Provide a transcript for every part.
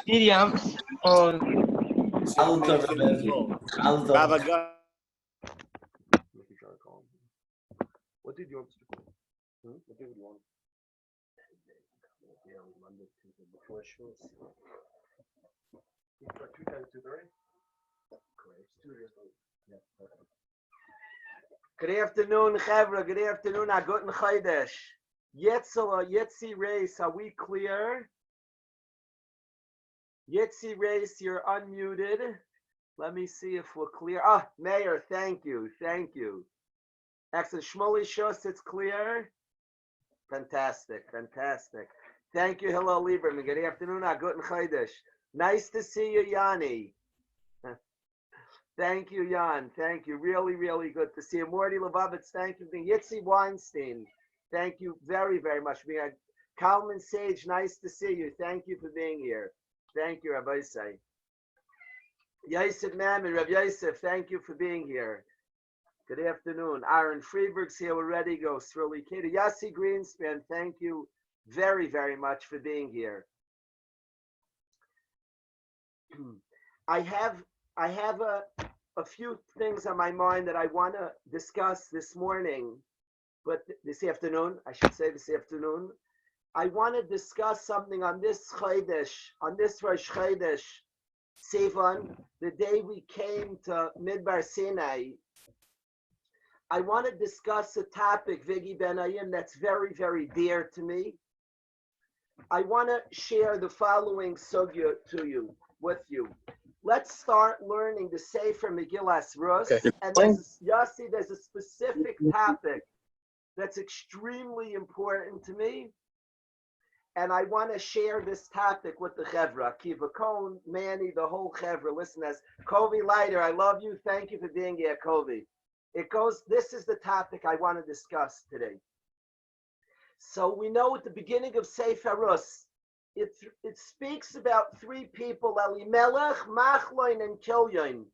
Miriam und Alter Rebbe. Alter. What did you want to call? What did you want? Before shows. 2 times 2, 3? Correct. 2 years old. Yeah. Good afternoon, Chevra. Good afternoon, Agut and Chaydesh. Yetzi Reis, are we clear? Yetzi Reis, you're unmuted. Let me see if we're clear. Ah, Mayor, thank you. Thank you. Excellent. Shmuley Shos, it's clear. Fantastic. Fantastic. Thank you. Hello, Lieberman. Good afternoon, Agut and Chaydesh. Nice to see you, Yanni. Thank you, Jan. Thank you. Really, really good to see you. Morty Levovitz, thank you. Yitzi Weinstein, thank you very, very much for being here. Kalman Sage, nice to see you. Thank you for being here. Thank you, Rabbi Say. Yosef Mammon, Rabbi Yosef, thank you for being here. Good afternoon. Aaron Freeberg's here. We're ready to go. Srilly Kato. Yossi Greenspan, thank you very, very much for being here. I have a few things on my mind that I want to discuss this morning, but this afternoon, I should say this afternoon, I want to discuss something on this Chodesh, on this Rosh Chodesh, Sivan, the day we came to Midbar Sinai. I want to discuss a topic, Vigi Benayim, that's very, very dear to me. I want to share the following sugya with you. Let's start learning the Sefer Megillas Rus. Okay. And there's a specific topic that's extremely important to me. And I want to share this topic with the Chevra. Kiva Cohn, Manny, the whole Chevra. Listen, as Kovi Leiter, I love you. Thank you for being here, Kovi. This is the topic I want to discuss today. So we know at the beginning of Sefer Rus, it speaks about 3 people, Elimelech, Machloin, and Kilyon.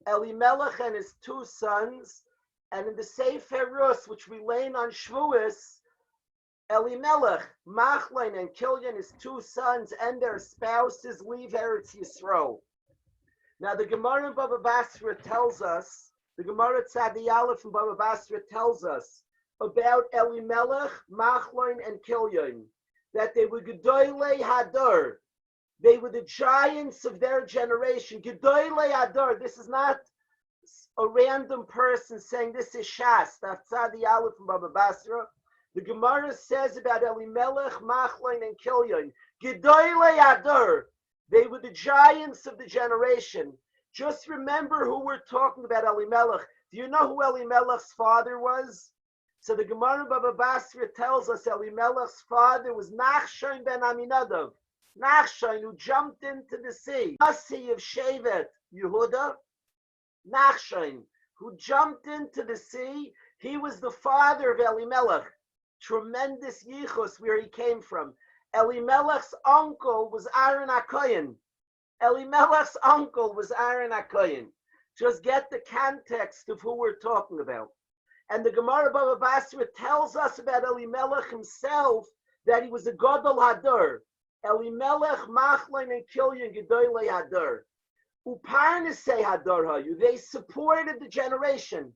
Elimelech and his 2 sons, and in the Sefer Rus, which we learn on Shavuos, Elimelech, Machloin, and Kilyon, his 2 sons, and their spouses leave Eretz Yisrael. Now the Gemara in Baba Basra tells us, the Gemara Tzadi Aleph in Baba Basra tells us about Elimelech, Machloin, and Kilyon, that they were Gedoylei Hadar. They were the giants of their generation. Gedoylei Hadar. This is not a random person saying this is Shas. That's Tzadi Aleph from Baba Basra. The Gemara says about Elimelech, Machloin, and Kilyon. Gedoylei Hadar. They were the giants of the generation. Just remember who we're talking about, Elimelech. Do you know who Elimelech's father was? So the Gemara Baba Basra tells us Elimelech's father was Nachshon ben Aminadav. Nachshon, who jumped into the sea. Nasi of Shevet Yehuda. Nachshon, who jumped into the sea. He was the father of Elimelech. Tremendous yichus where he came from. Elimelech's uncle was Aaron HaKohen. Elimelech's uncle was Aaron HaKohen. Just get the context of who we're talking about. And the Gemara Baba Basra tells us about Elimelech himself that he was a Gadol Hadar. Elimelech, Machloin, and Kilyon, Gedoylei Hadar. Uparnasei Hadar hayu. They supported the generation.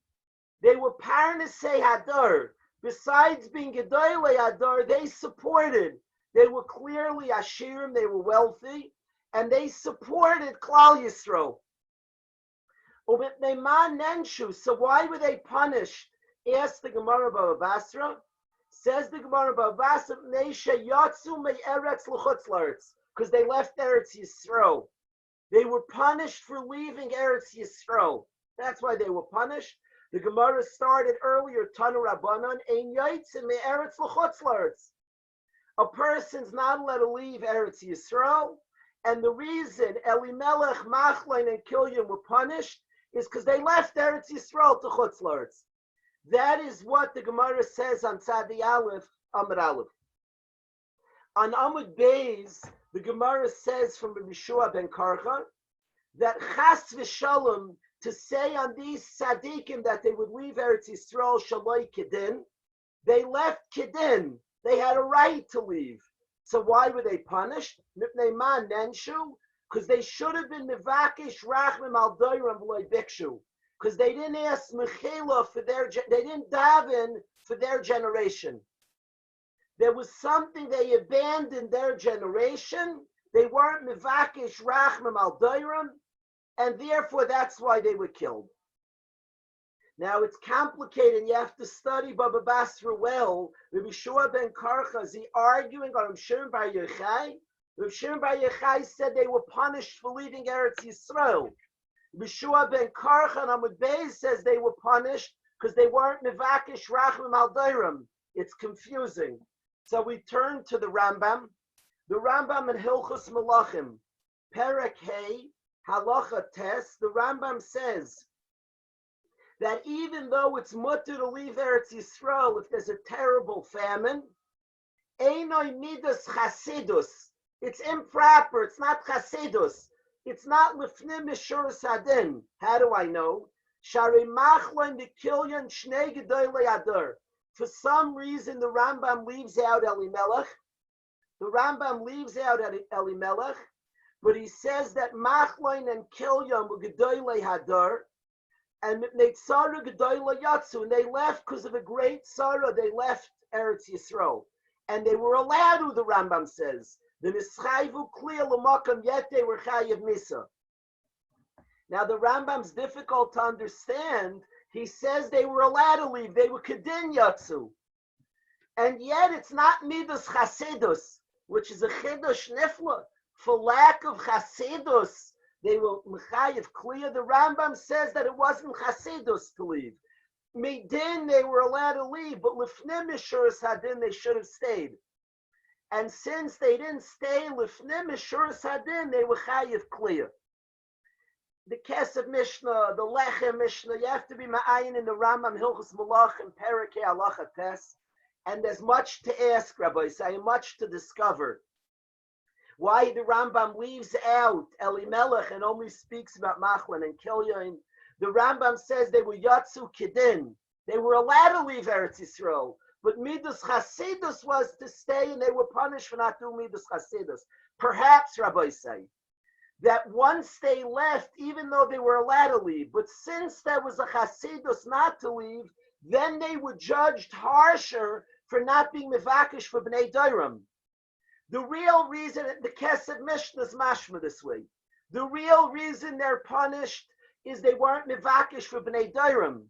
They were Parnasei Hadar. Besides being Gedoylei Hadar, they supported. They were clearly Ashirim, they were wealthy, and they supported Klal Yisrael. So why were they punished? Asked the Gemara Baba Basra. Says the Gemara Baba Basra, because they left Eretz Yisrael. They were punished for leaving Eretz Yisrael. That's why they were punished. The Gemara started earlier, Tanu Rabbanan, Ein Yotzim me'eretz l'chutz la'aretz. A person's not allowed to leave Eretz Yisrael, and the reason Elimelech, Machloin, and Kilyon were punished is because they left Eretz Yisrael to Chutz La'aretz. That is what the Gemara says on Tzadi Aleph, Amud Aleph. On Amud Beis, the Gemara says from Yeshua ben Karcha that Chas v'Shalom, to say on these tzaddikim that they would leave Eretz Yisrael Shaloi Kedin, they left Kedin. They had a right to leave. So why were they punished? Because they should have been mevakish rachmim al doiram v'loy bikshu. Because they didn't ask mechila for they didn't daven for their generation. There was something they abandoned their generation. They weren't mevakish rachmim al doiram, and therefore that's why they were killed. Now it's complicated. You have to study Baba Basra well. Rabbi Shua ben Karcha, is he arguing on Rabbi Shimon bar Yochai? Rabbi Shimon bar Yochai said they were punished for leaving Eretz Yisrael. Rabbi Shua ben Karcha and Amud Beis says they were punished because they weren't mevakish rachmim al dairam. It's confusing. So we turn to the Rambam. The Rambam in Hilchos Malachim, Perek Hey, Halacha Tes, the Rambam says that even though it's mutter to leave Eretz Yisrael if there's a terrible famine, Einoi midas chasidus. It's improper. It's not chasidus. It's not lifnim mishur sadin. How do I know? Shari machloin dekilyan shnei gedoylei adar. For some reason, the Rambam leaves out Elimelech. The Rambam leaves out Elimelech, but he says that machloin and kilyan were gedoylei hadar. And Tzara Gedoyla Yatsu, and they left because of a great Tzara. They left Eretz Yisrael, and they were allowed to. The Rambam says the Nischayvu Kliya L'Makam, yet they were Chayiv Misa. Now the Rambam's difficult to understand. He says they were allowed to leave. They were Kedin Yatsu, and yet it's not Midas Chasidus, which is a Chidush Nifla. For lack of Chasidus, they will mechayev clear. The Rambam says that it wasn't chasidus to leave. Midin, they were allowed to leave, but lifnim mishuras hadin, they should have stayed. And since they didn't stay lifnim mishuras hadin, they were chayev clear. The Kesef Mishnah, the Lechem Mishnah, you have to be ma'ayin in the Rambam Hilchos Malachim Perikei Halacha Tes, and there's much to ask, Rabbi, say much to discover. Why the Rambam leaves out Elimelech and only speaks about Machlon and Kilyan. The Rambam says they were Yatsu Kedin. They were allowed to leave Eretz Yisrael. But Midas Chasidus was to stay, and they were punished for not doing Midas Chasidus. Perhaps, Rabbi say, that once they left, even though they were allowed to leave, but since there was a Chasidus not to leave, then they were judged harsher for not being Mevakish for Bnei Dairam. The real reason, the Kesef Mishnah is mashma this way. The real reason they're punished is they weren't mevakish for Bnei Dairam.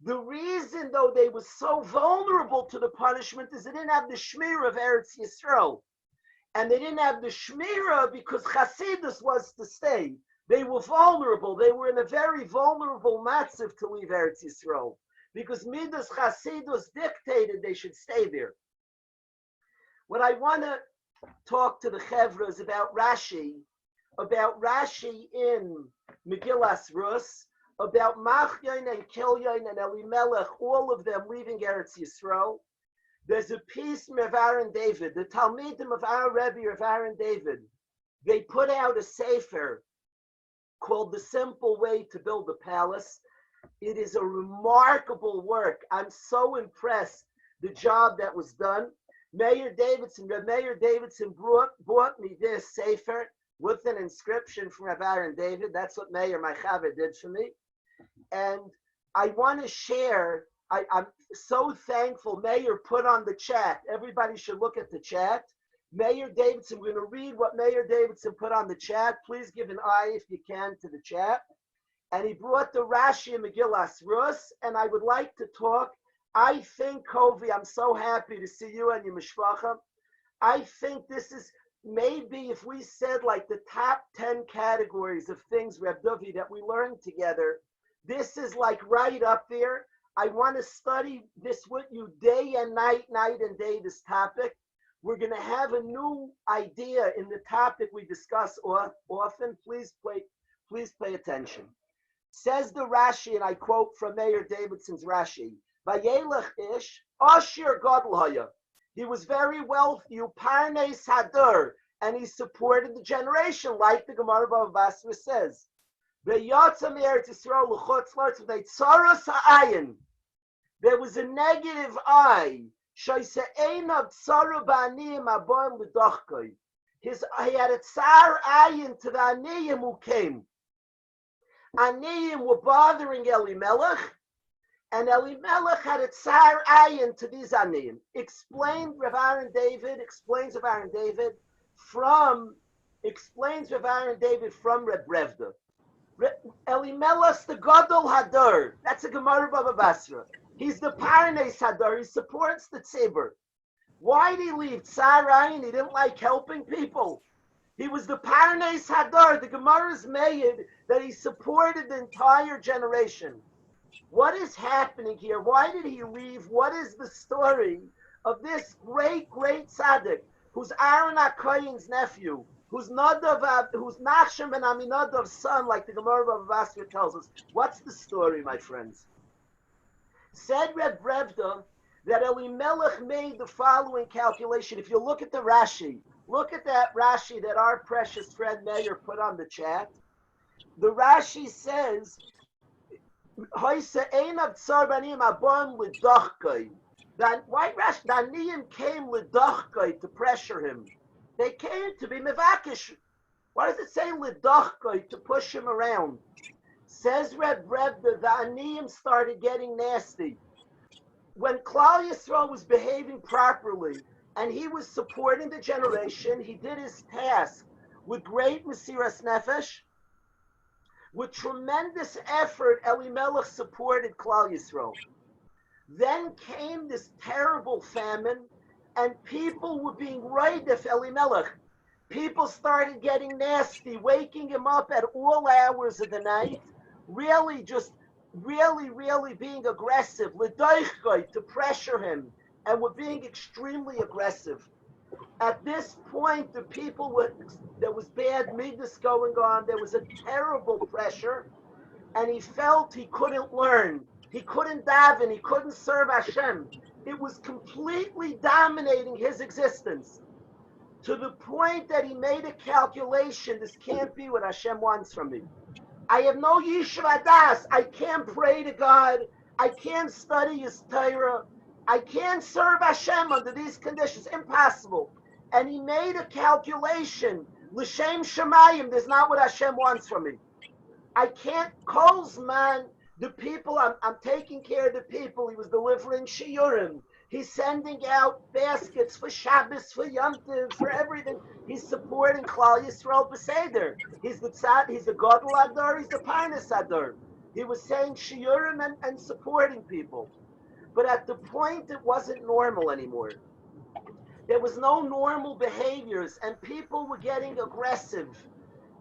The reason, though, they were so vulnerable to the punishment is they didn't have the shmira of Eretz Yisrael. And they didn't have the shmira because Chasidus was to stay. They were vulnerable. They were in a very vulnerable matziv to leave Eretz Yisrael. Because Midas Chasidus dictated they should stay there. What I want to talk to the Chevras about Rashi in Megillas Rus, about Machyon and Kilyon and Elimelech, all of them leaving Eretz Yisrael. There's a piece from Aaron David, the Talmidim of our Rebbe of Aaron David. They put out a sefer called The Simple Way to Build a Palace. It is a remarkable work. I'm so impressed the job that was done. Mayor Davidson brought me this sefer with an inscription from Rabbi Aaron David. That's what Mayor Maichava did for me. And I want to share, I'm so thankful Mayor put on the chat. Everybody should look at the chat. Mayor Davidson, we're going to read what Mayor Davidson put on the chat. Please give an eye if you can to the chat. And he brought the Rashi and Megillas Rus, and I would like to talk. I think, Kovi, I'm so happy to see you and your mishpacha. I think this is maybe if we said like the top 10 categories of things, Reb Dovid, that we learned together, this is like right up there. I want to study this with you day and night and day, this topic. We're going to have a new idea in the topic we discuss often. Please pay attention. Says the Rashi, and I quote from Mayor Davidson's Rashi, Vayelech ish, Ashir Godlaya. He was very wealthy, Uparnes Hadar, and he supported the generation, like the Gemara Bava Basra says. V'yatzam Eretz Yisrael l'chutz l'Eretz v'nei tzaras ha'ayin. There was a negative eye. Shaisa einav tzara ba'aniyim aboim l'dochkoi. He had a tsar ayin to the aniyim who came. Aniyim were bothering Elimelech, and Elimelech had a tsar ayin to these aniyim. Explains Rav David from Reb Brevda. Elimelech the Gadol Hadar. That's a Gemara Baba Basra. He's the Parnes Hadar. He supports the Tzibur. Why did he leave Tsar Ayin? He didn't like helping people. He was the Parnes Hadar. The Gemara is made that he supported the entire generation. What is happening here? Why did he leave? What is the story of this great tzaddik, who's Aaron HaKohen's nephew, who's Nachshon ben Aminadav's son, like the Gemara of Basra tells us? What's the story, my friends? Said Reb Brevda that Elimelech made the following calculation. If you look at the Rashi, look at that Rashi that our precious friend Meir put on the chat. The Rashi says, why Rashi? The Aniyim came lidachkai to pressure him. They came to be mevakish. Why does it say lidachkai to push him around? Says Reb Brevda, the Aniyim started getting nasty. When Klal Yisrael was behaving properly and he was supporting the generation, he did his task with great Mesiras Nefesh. With tremendous effort, Elimelech supported Klal Yisrael. Then came this terrible famine, and people were being raided for Elimelech. People started getting nasty, waking him up at all hours of the night, really being aggressive, to pressure him, and were being extremely aggressive. At this point, there was bad midas going on. There was a terrible pressure, and he felt he couldn't learn. He couldn't daven. He couldn't serve Hashem. It was completely dominating his existence, to the point that he made a calculation. This can't be what Hashem wants from me. I have no Yishuv Das. I can't pray to God. I can't study His Torah. I can't serve Hashem under these conditions. Impossible. And he made a calculation. L'shem Shemayim, there's not what Hashem wants from me. I can't calls man, the people, I'm taking care of the people. He was delivering shiurim. He's sending out baskets for Shabbos, for Yom Tov, for everything. He's supporting Klal Yisrael Beseder. He's the Gadol Adar, he's the Parnes Adar. He was saying shiurim and supporting people. But at the point, it wasn't normal anymore. There was no normal behaviors, and people were getting aggressive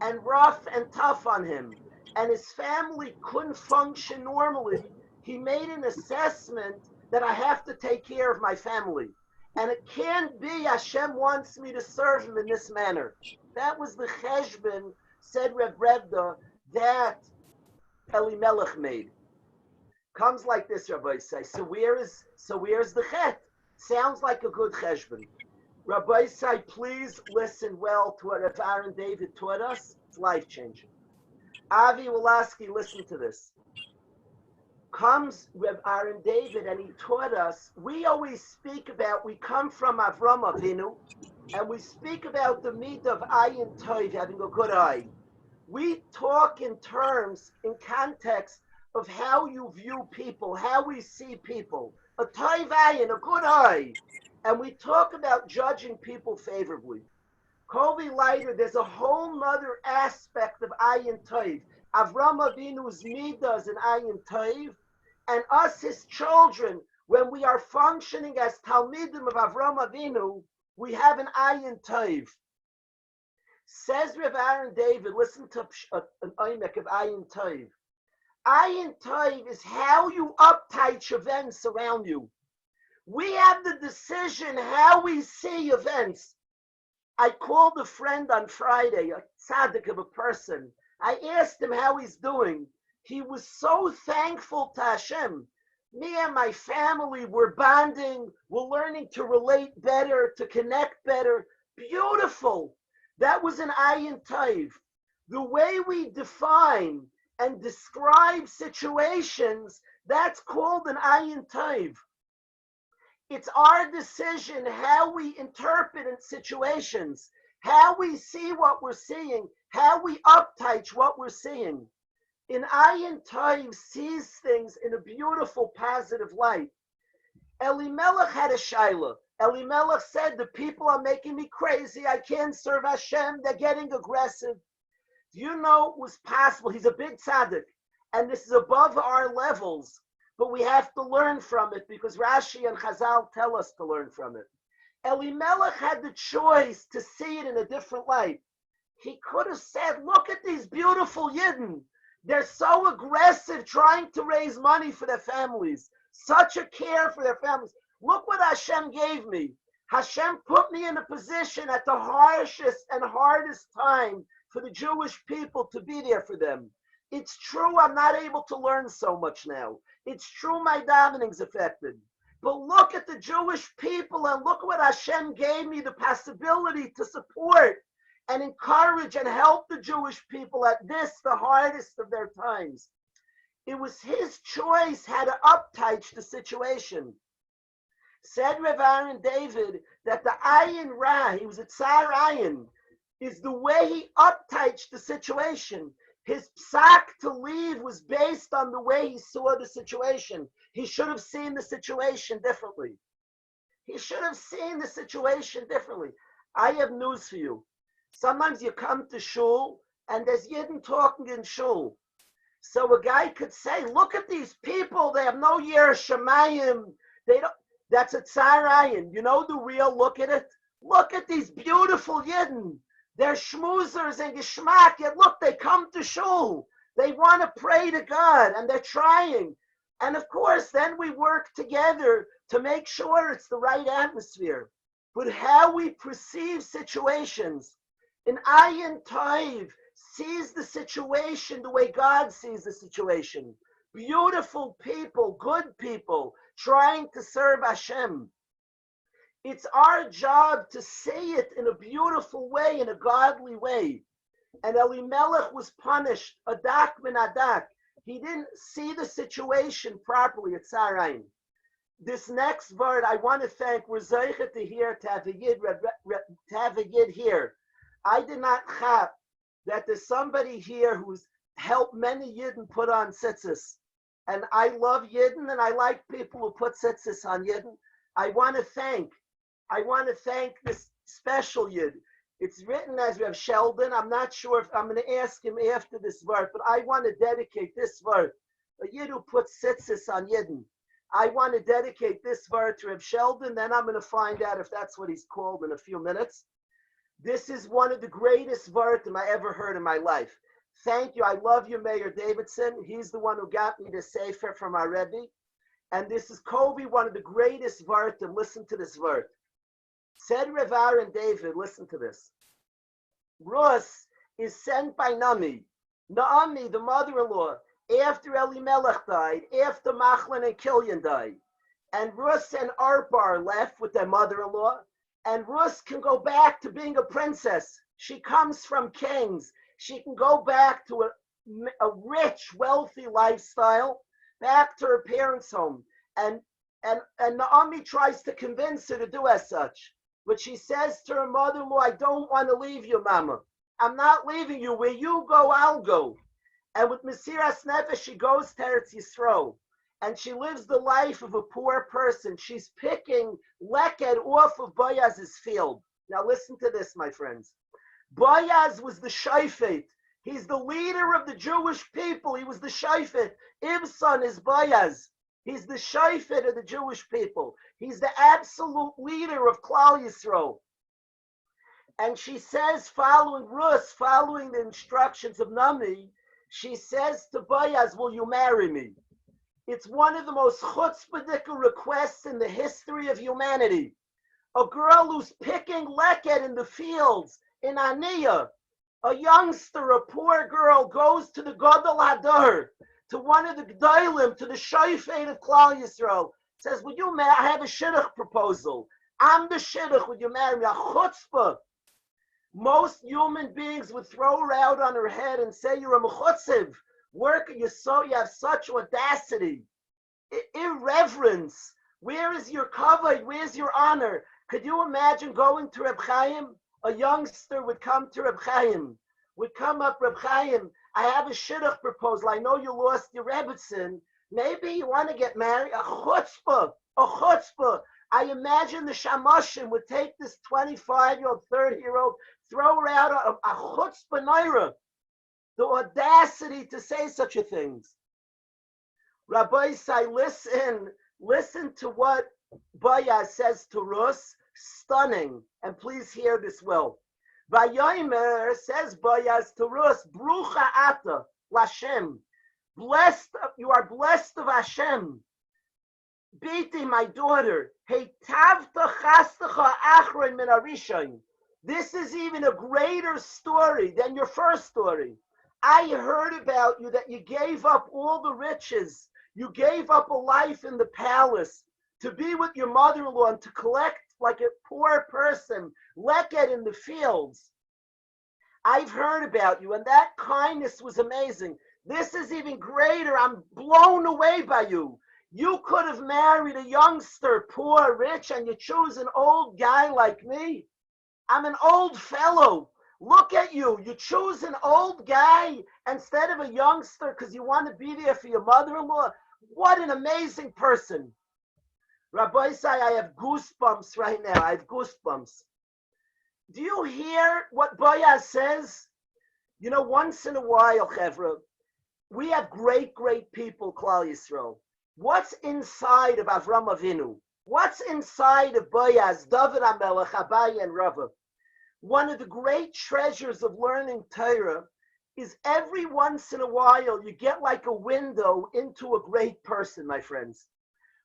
and rough and tough on him, and his family couldn't function normally. He made an assessment that I have to take care of my family, and it can't be Hashem wants me to serve him in this manner. That was the cheshbon, said Reb Brevda, that Elimelech made. Comes like this, Rabbi say. So where's the chet? Sounds like a good cheshbon. Rabbi say, please listen well to what Rav Aaron David taught us. It's life-changing. Avi Wolaski, listen to this. Comes Rav Aaron David, and he taught us, we always speak about, we come from Avram Avinu, and we speak about the meat of ayin tov, having a good eye. We talk in terms, in context of how you view people, how we see people. A tov ayin, a good eye. And we talk about judging people favorably. Kovi later, there's a whole nother aspect of ayin tov. Avram Avinu's midas and ayin tov, and us, his children, when we are functioning as talmidim of Avram Avinu, we have an ayin tov. Says Rav Aaron David, listen to an oimek of ayin tov. Ayin tov is how you uptight events around you. We have the decision how we see events. I called a friend on Friday, a tzaddik of a person. I asked him how he's doing. He was so thankful to Hashem. Me and my family were bonding. We're learning to relate better, to connect better. Beautiful. That was an ayin tov. The way we define and describe situations, that's called an ayin tov. It's our decision how we interpret in situations. how we see what we're seeing, how we uptight what we're seeing. In Ayin Tov sees things in a beautiful, positive light. Elimelech had a shaila. Elimelech said, the people are making me crazy. I can't serve Hashem. They're getting aggressive. Do you know it was possible? He's a big tzaddik, and this is above our levels, but we have to learn from it because Rashi and Chazal tell us to learn from it. Elimelech had the choice to see it in a different light. He could have said, look at these beautiful Yidden. They're so aggressive trying to raise money for their families. Such a care for their families. Look what Hashem gave me. Hashem put me in a position at the harshest and hardest time for the Jewish people to be there for them. It's true I'm not able to learn so much now. It's true my davening's affected. But look at the Jewish people and look what Hashem gave me the possibility to support and encourage and help the Jewish people at this, the hardest of their times. It was his choice how to uptight the situation. Said Rabbi and Dovid that the Ayin Ra, he was a Tsar Ayin, is the way he uptight the situation. His psak to leave was based on the way he saw the situation. He should have seen the situation differently. He should have seen the situation differently. I have news for you. Sometimes you come to shul and there's Yidden talking in shul. So a guy could say, look at these people, they have no Yer Shemayim. They don't, that's a Tsar Ayin. You know the real look at it? Look at these beautiful Yidden. They're schmoozers and geschmack, yet look, they come to shul. They want to pray to God, and they're trying. And of course, then we work together to make sure it's the right atmosphere. But how we perceive situations, in Ayin Tov sees the situation the way God sees the situation. Beautiful people, good people, trying to serve Hashem. It's our job to say it in a beautiful way, in a godly way. And Elimelech was punished, adak min adak. He didn't see the situation properly at Sarayin. This next word, I want to thank, we're zeicha to hear, to have a yid here. I did not chap that there's somebody here who's helped many Yidden put on tzitzis. And I love Yidden, and I like people who put tzitzis on Yidden. I want to thank this special Yid. It's written as Rav Sheldon. I'm not sure if I'm going to ask him after this word, but I want to dedicate this word. A Yid who puts tzitzis on Yidden. I want to dedicate this word to Rav Sheldon. Then I'm going to find out if that's what he's called in a few minutes. This is one of the greatest Vartim I ever heard in my life. Thank you. I love you, Mayor Davidson. He's the one who got me the Sefer from our Rebbe. And this is Kobe, one of the greatest Vartim. Listen to this word. Said Revar and David, listen to this. Rus is sent by Naomi, the mother-in-law, after Elimelech died, after Machlon and Killian died. And Rus and Arpar left with their mother-in-law. And Rus can go back to being a princess. She comes from kings. She can go back to a rich, wealthy lifestyle, back to her parents' home. And Naomi tries to convince her to do as such. But she says to her mother-in-law, I don't want to leave you, Mama. I'm not leaving you. Where you go, I'll go. And with Mesiras Nefesh, she goes to Eretz Yisrael. And she lives the life of a poor person. She's picking leked off of Boaz's field. Now listen to this, my friends. Boaz was the shayfet. He's the leader of the Jewish people. He was the shayfet. Ibson is Boaz. He's the shayfet of the Jewish people. He's the absolute leader of Klal Yisrael. And she says, following the instructions of Nami, she says to Boaz, will you marry me? It's one of the most chutzpahdik requests in the history of humanity. A girl who's picking leket in the fields, in Aniyah, a youngster, a poor girl, goes to the Gadol Hadar, to one of the G'daylim, to the Shayfet of Klal Yisrael, says, would you marry? I have a shidduch proposal. I'm the shidduch, would you marry me? A chutzpah. Most human beings would throw her out on her head and say, you're a mechutziv. You have such audacity, irreverence. Where is your kavod? Where's your honor? Could you imagine going to Reb Chaim? A youngster would come to Reb Chaim, would come up, Reb Chaim, I have a shidduch proposal. I know you lost your Rebbetzin. Maybe you want to get married. A chutzpah, a chutzpah. I imagine the Shamashim would take this 25-year-old, 30-year-old, throw her out a chutzpah naira. The audacity to say such a thing. Rabbi say, listen to what Boaz says to Rus. Stunning. And please hear this well. Vayomer says Boaz to Rus, Brucha ata Lashem. Blessed, you are blessed of Hashem. Biti, my daughter, hey tavta chastacha achron min arishayin. This is even a greater story than your first story. I heard about you that you gave up all the riches. You gave up a life in the palace to be with your mother-in-law and to collect like a poor person, leket in the fields. I've heard about you, and that kindness was amazing. This is even greater. I'm blown away by you. You could have married a youngster, poor, rich, and you choose an old guy like me. I'm an old fellow. Look at you. You choose an old guy instead of a youngster because you want to be there for your mother-in-law. What an amazing person. Rabbi say, I have goosebumps right now. I have goosebumps. Do you hear what Boaz says? You know, once in a while, Chevra, we have great, great people, Klal Yisrael. What's inside of Avram Avinu? What's inside of Boaz, Dovid HaMelech, Abai, and Rava? One of the great treasures of learning Torah is every once in a while you get like a window into a great person, my friends.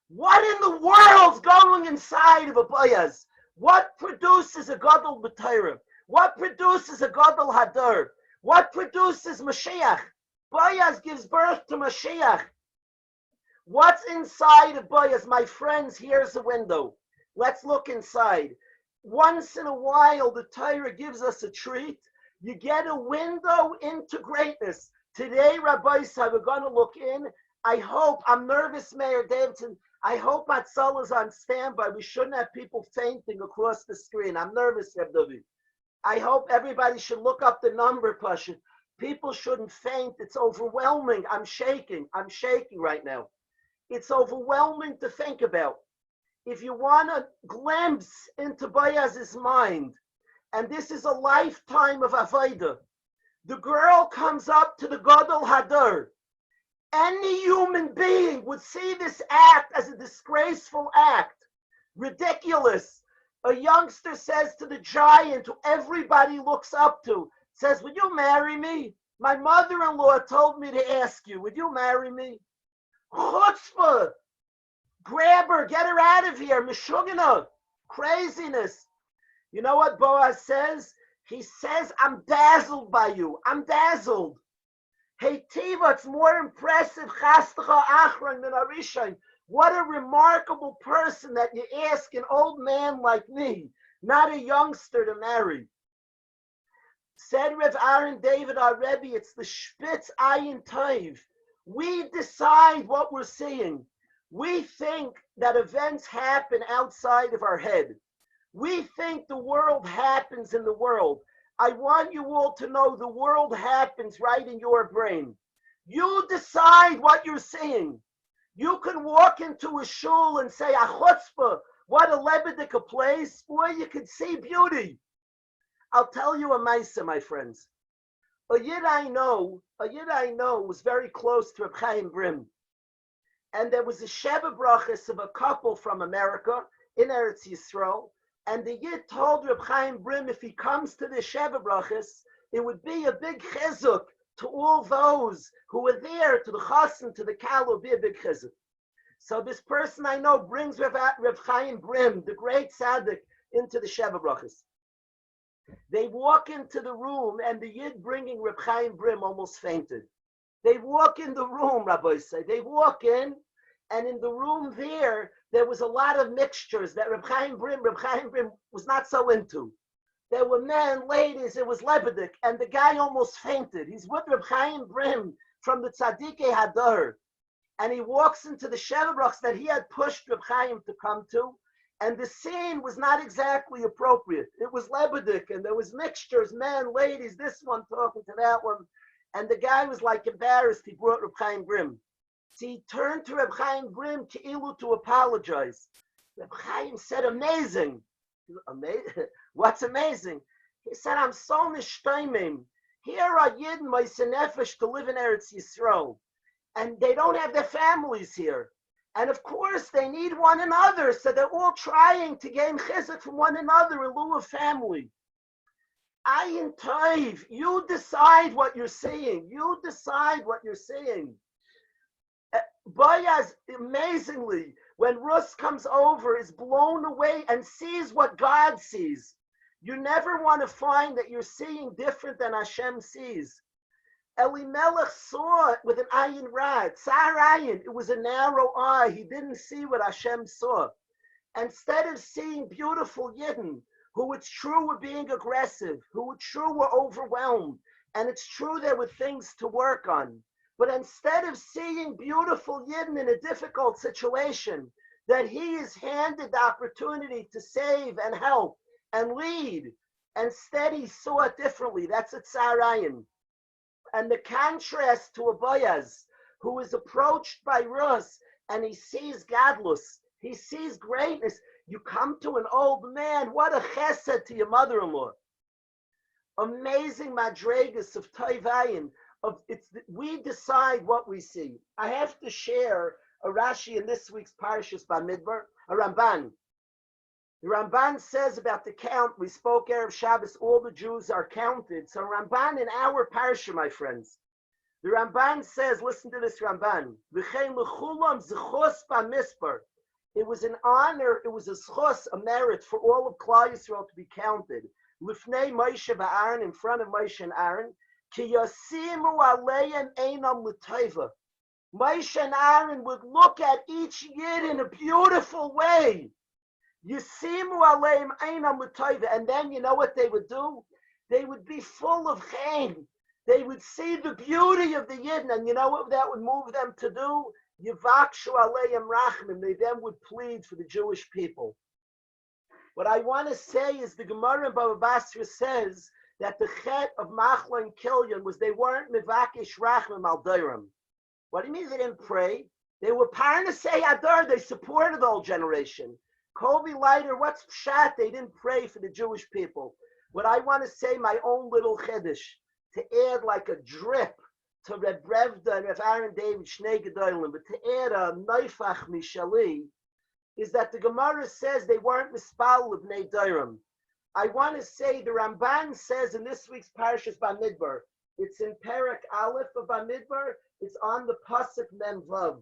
What in the world's going inside of a Boaz? What produces a Gadol B'Torah? What produces a Gadol Hadar? What produces Mashiach? Boaz gives birth to Mashiach. What's inside of Boaz? My friends, here's a window. Let's look inside. Once in a while, the Torah gives us a treat. You get a window into greatness. Today, Rabbi said, we're going to look in. I hope, I'm nervous, Mayor Davidson. I hope Atzal is on standby. We shouldn't have people fainting across the screen. I'm nervous, Reb Dovid. I hope everybody should look up the number, Pasha. People shouldn't faint. It's overwhelming. I'm shaking. I'm shaking right now. It's overwhelming to think about. If you want a glimpse into Boaz's mind, and this is a lifetime of Avodah, the girl comes up to the Gadol Hadar. Any human being would see this act as a disgraceful act. Ridiculous. A youngster says to the giant who everybody looks up to, says, would you marry me? My mother-in-law told me to ask you, would you marry me? Chutzpah. Grab her, get her out of here. Meshugana. Craziness. You know what Boaz says? He says, I'm dazzled by you. I'm dazzled. Hey, Tiva, it's more impressive. What a remarkable person that you ask an old man like me, not a youngster, to marry. Said Rev Aaron David, our Rebbe, it's the Spitz Ayin Tov. We decide what we're seeing. We think that events happen outside of our head. We think the world happens in the world. I want you all to know the world happens right in your brain. You decide what you're seeing. You can walk into a shul and say, a chutzpah, what a lebedika place, or you can see beauty. I'll tell you a maisa, my friends. A yid I know was very close to Reb Chaim Brim. And there was a Sheva Brachas of a couple from America in Eretz Yisrael. And the Yid told Reb Chaim Brim if he comes to the Sheva Brachas, it would be a big chizuk to all those who were there, to the chassan, to the kal, would be a big chizuk. So this person I know brings Reb Chaim Brim, the great tzaddik, into the Sheva Brachas. They walk into the room, and the Yid bringing Reb Chaim Brim almost fainted. They walk in the room, Rabbi say. They walk in, and in the room there was a lot of mixtures that Reb Chaim Brim was not so into. There were men, ladies, it was lebedik, and the guy almost fainted. He's with Reb Chaim Brim from the Tzadikei Hadar, and he walks into the Sheva Brachas that he had pushed Reb Chaim to come to, And the scene was not exactly appropriate. It was Lebedik, and there was mixtures, men, ladies, this one talking to that one. And the guy was like embarrassed. He brought Reb Chaim Grim. So he turned to Reb Chaim Grim to apologize. Reb Chaim said, amazing. Amazing? What's amazing? He said, I'm so nishtaimim. Here are Yidden, Moisei Nefesh, to live in Eretz Yisrael. And they don't have their families here. And of course, they need one another. So they're all trying to gain chizuk from one another in lieu of family. Ayin Tov, you decide what you're saying. You decide what you're saying. Boaz, amazingly, when Rus comes over, is blown away and sees what God sees. You never want to find that you're seeing different than Hashem sees. Elimelech saw it with an ayin rad, tsar ayin. It was a narrow eye. He didn't see what Hashem saw. Instead of seeing beautiful Yidden, who it's true were being aggressive, who it's true were overwhelmed, and it's true there were things to work on. But instead of seeing beautiful Yidden in a difficult situation, that he is handed the opportunity to save and help and lead, instead he saw it differently. That's a tsar ayin. And the contrast to a Boaz, who is approached by Rus, and he sees godless, he sees greatness. You come to an old man, what a chesed to your mother-in-law. Amazing madregas of Toivayin. We decide what we see. I have to share a Rashi in this week's Parashas Bamidbar, a Ramban. The Ramban says about the count, we spoke Erev Shabbos, all the Jews are counted. So Ramban in our parsha, my friends, the Ramban says, listen to this Ramban, it was an honor, it was a schos, a merit for all of Klal Yisrael to be counted. Lifnei Moshe v'Aaron, in front of Moshe and Aaron, ki yasimu aleim einam l'tova. Moshe and Aaron would look at each Yid in a beautiful way. Yasimu aleim einam l'tova. And then you know what they would do? They would be full of chen. They would see the beauty of the Yidden, and you know what that would move them to do? Yivakshu aleim rachmim. They then would plead for the Jewish people. What I want to say is the Gemara in Baba Basra says that the chet of Machla and Kilyon was they weren't mivakish rachmim al dairam. What do you mean they didn't pray? They were parnasei adar. They supported the old generation. Kovi Leiter, what's pshat? They didn't pray for the Jewish people. What I want to say, my own little chiddush, to add like a drip to Reb Brevda and Reb Aaron David Shnei Gedolim, but to add a neifach mishali, is that the Gemara says they weren't mispal of Bnei Dairam. I want to say the Ramban says in this week's Parashas Bamidbar, it's in Perek Aleph of Bamidbar, it's on the Pasuk Mem Vav.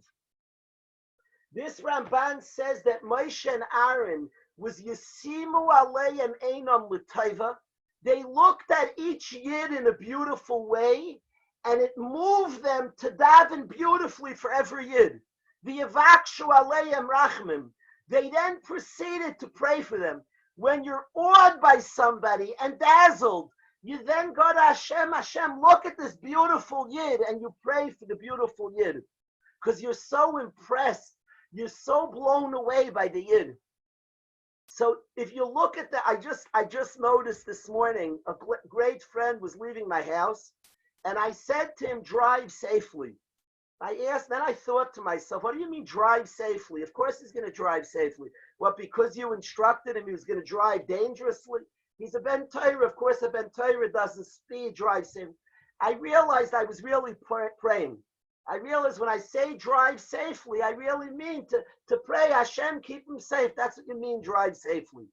This Ramban says that Moshe and Aaron was Yasimu Aleim Einam L'Taiva. They looked at each Yid in a beautiful way, and it moved them to daven beautifully for every Yid. The Yavakshu Aleim Rachmim. They then proceeded to pray for them. When you're awed by somebody and dazzled, you then go to Hashem, Hashem, look at this beautiful Yid, and you pray for the beautiful Yid. Because you're so impressed, you're so blown away by the Yid. So if you look at that, I just noticed this morning, a great friend was leaving my house, and I said to him, drive safely. I asked, then I thought to myself, what do you mean drive safely? Of course he's going to drive safely. What, because you instructed him he was going to drive dangerously? He's a Ben Torah. Of course a Ben Torah doesn't speed, drive safely. I realized I was really praying. I realized when I say drive safely, I really mean to pray, Hashem, keep him safe. That's what you mean, drive safely.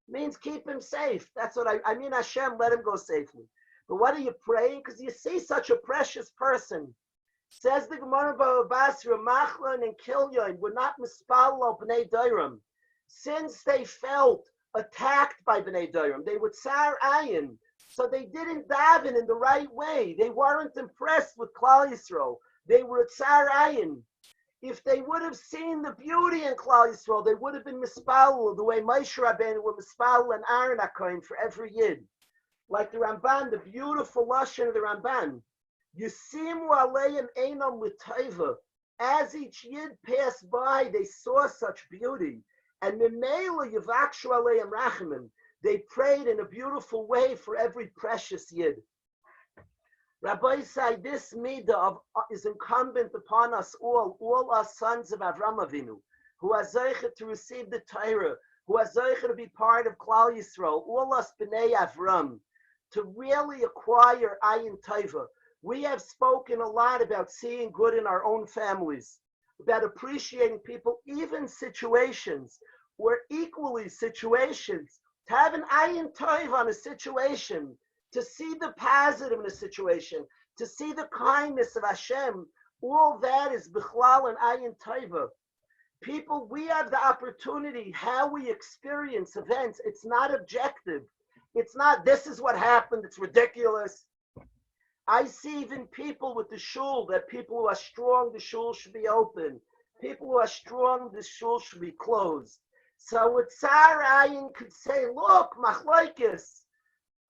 It means keep him safe. That's what I mean, Hashem, let him go safely. But what are you praying? Because you see such a precious person. Says the Gemara Baba Basra, Machlon and Kilyon were not mispalo Bnei Dairam. Since they felt attacked by Bnei Dairam, they were tsar ayin. So they didn't daven in the right way. They weren't impressed with Klal Yisrael. They were tsar ayin. If they would have seen the beauty in Klal Yisrael, they would have been mispalo the way Moshe Rabbeinu were mispalo and Aaron HaKohen for every Yid. Like the Ramban, the beautiful lashon of the Ramban. Yasimu aleim einam l'taiva. As each Yid passed by, they saw such beauty. And Mimela Yavakshu Aleim Rachamim. They prayed in a beautiful way for every precious Yid. Rabbi said this midah is incumbent upon us all us sons of Avram Avinu, who are zeicher to receive the Torah, who are zeicher to be part of Klal Yisrael, all us b'nei Avram, to really acquire ayin tova. We have spoken a lot about seeing good in our own families, about appreciating people, even situations, or equally situations, to have an ayin tova on a situation, to see the positive in a situation, to see the kindness of Hashem, all that is bichlal and ayin tova. People, we have the opportunity, how we experience events. It's not objective. It's not, this is what happened, it's ridiculous. I see even people with the shul, that people who are strong, the shul should be open. People who are strong, the shul should be closed. So with Tsar Ayin could say, look, machlokes,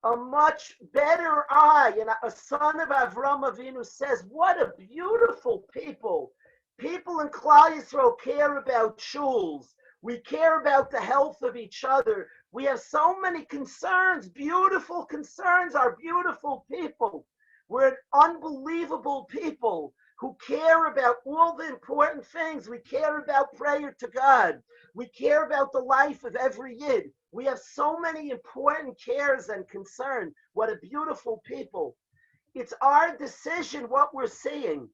a much better eye, and a son of Avram Avinu says, what a beautiful people. People in Klal Yisrael care about shuls. We care about the health of each other. We have so many concerns, beautiful concerns, our beautiful people. We're unbelievable people who care about all the important things. We care about prayer to God. We care about the life of every Yid. We have so many important cares and concern. What a beautiful people. It's our decision what we're seeing.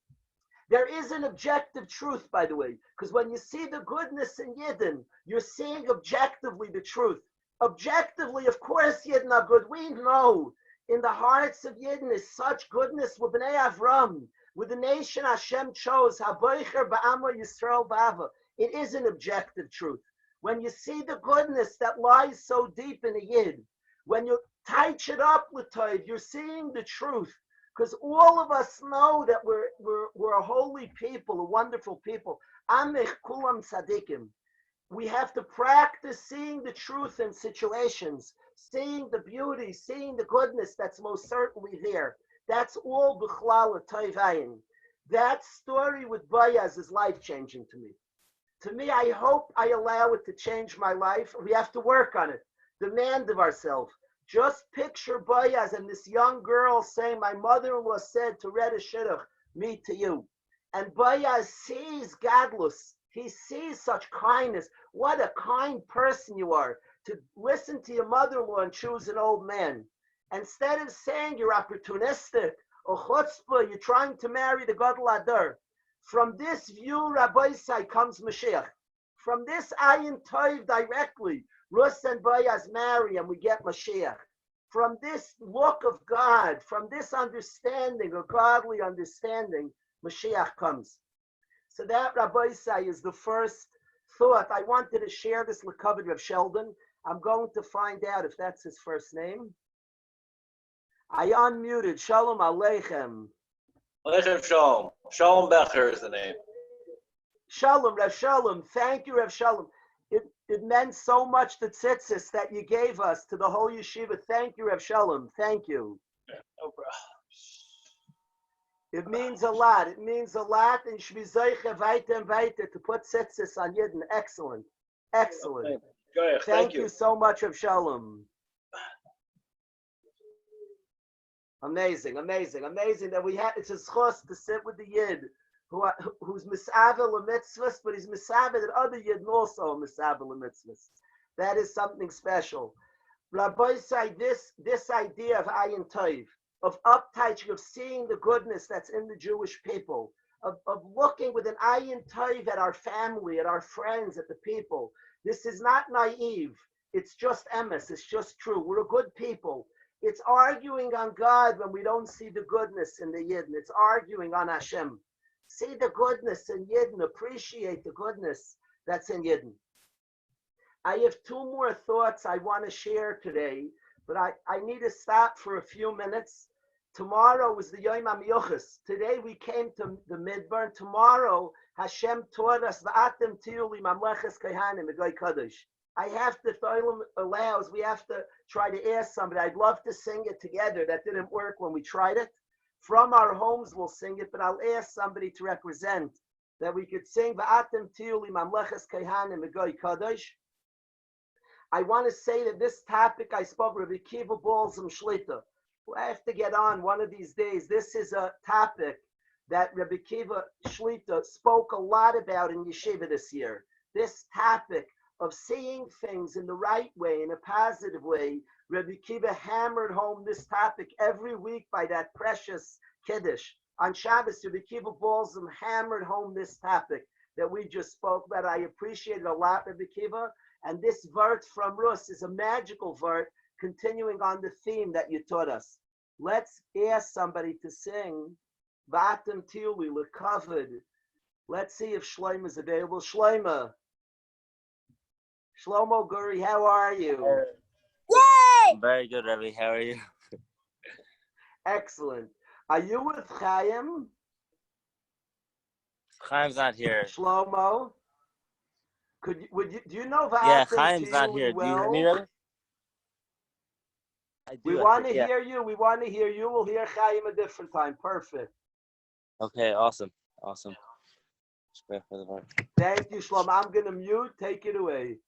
There is an objective truth, by the way, because when you see the goodness in Yidden, you're seeing objectively the truth. Objectively, of course, Yidden are good. We know in the hearts of Yidden is such goodness with Bnei Avram, with the nation Hashem chose, Haboicher Ba'ama Yisrael Ba'ava. It is an objective truth. When you see the goodness that lies so deep in a Yid, when you touch it up with Tov, you're seeing the truth. Because all of us know that we're a holy people, a wonderful people. Amich kulam tzadikim. We have to practice seeing the truth in situations, seeing the beauty, seeing the goodness that's most certainly there. That's all b'chlal tov ayin. That story with Boaz is life-changing to me. To me, I hope I allow it to change my life. We have to work on it, demand of ourselves. Just picture Boaz and this young girl saying, my mother-in-law said to Red Shidduch, me to you. And Boaz sees godless. He sees such kindness. What a kind person you are to listen to your mother-in-law and choose an old man. Instead of saying you're opportunistic or chutzpah, you're trying to marry the Gadol Adar. From this view, Rabbi Sai comes Mashiach. From this ayin tov directly, Rus and Boaz marry and we get Mashiach. From this look of God, from this understanding, a godly understanding, Mashiach comes. So that, Rabbi Say, is the first thought. I wanted to share this with Kovid Rav Sheldon. I'm going to find out if that's his first name. I unmuted. Shalom Aleichem. Aleichem Shalom. Shalom Becher is the name. Shalom, Rav Shalom. Thank you, Rav Shalom. It meant so much the tzitzis that you gave us to the whole yeshiva. Thank you, Rav Shalom. Thank you. No problem. It means a lot. It means a lot. And shmizoiche weiter and weiter to put tzitzis on Yidden. Excellent. Excellent. Okay. Thank you so much, Rav Shalom. Amazing, amazing, amazing that we had. It's a schos to sit with the Yid who's misavel mitzvahs, but he's misavel that other Yidden also are misavel mitzvahs. That is something special. Rabbi said this idea of ayin tov, of uptouching, of seeing the goodness that's in the Jewish people, of looking with an ayin tov at our family, at our friends, at the people. This is not naive. It's just emes. It's just true. We're a good people. It's arguing on God when we don't see the goodness in the Yidden. It's arguing on Hashem. See the goodness in Yidden. Appreciate the goodness that's in Yidden. I have two more thoughts I want to share today, but I need to stop for a few minutes. Tomorrow was the Yom HaMiyuchas. Today we came to the Midbar. Tomorrow Hashem taught us V'atem tiyu li mamleches kohanim v'goy kadosh. I have to, if Olam allows, we have to try to ask somebody. I'd love to sing it together. That didn't work when we tried it. From our homes we'll sing it, but I'll ask somebody to represent that we could sing V'atem tiyu li mamleches kohanim v'goy kadosh. I want to say that this topic I spoke, Rabbi Kiva Balsam Shlita. I have to get on one of these days. This is a topic that Rabbi Kiva Shlita spoke a lot about in Yeshiva this year. This topic of seeing things in the right way, in a positive way. Rabbi Kiva hammered home this topic every week by that precious Kiddush. On Shabbos, Rabbi Kiva Balsam hammered home this topic that we just spoke about. I appreciate it a lot, Rabbi Kiva. And this vert from Rus is a magical vert, continuing on the theme that you taught us. Let's ask somebody to sing Vatem Tili Lekavod. Let's see if Shlomo is available. Shlomo Guri, how are you? Yay! Very good, Rabbi. How are you? Excellent. Are you with Chaim? Chaim's not here. Shlomo? Do you know Vatem Yeah, Chaim's not here. well? Do you hear me, Rabbi? I do. We want to hear you. We want to hear you. We'll hear Chaim a different time. Perfect. Okay, awesome. Just pray for the word. Thank you, Shlomo. I'm going to mute. Take it away.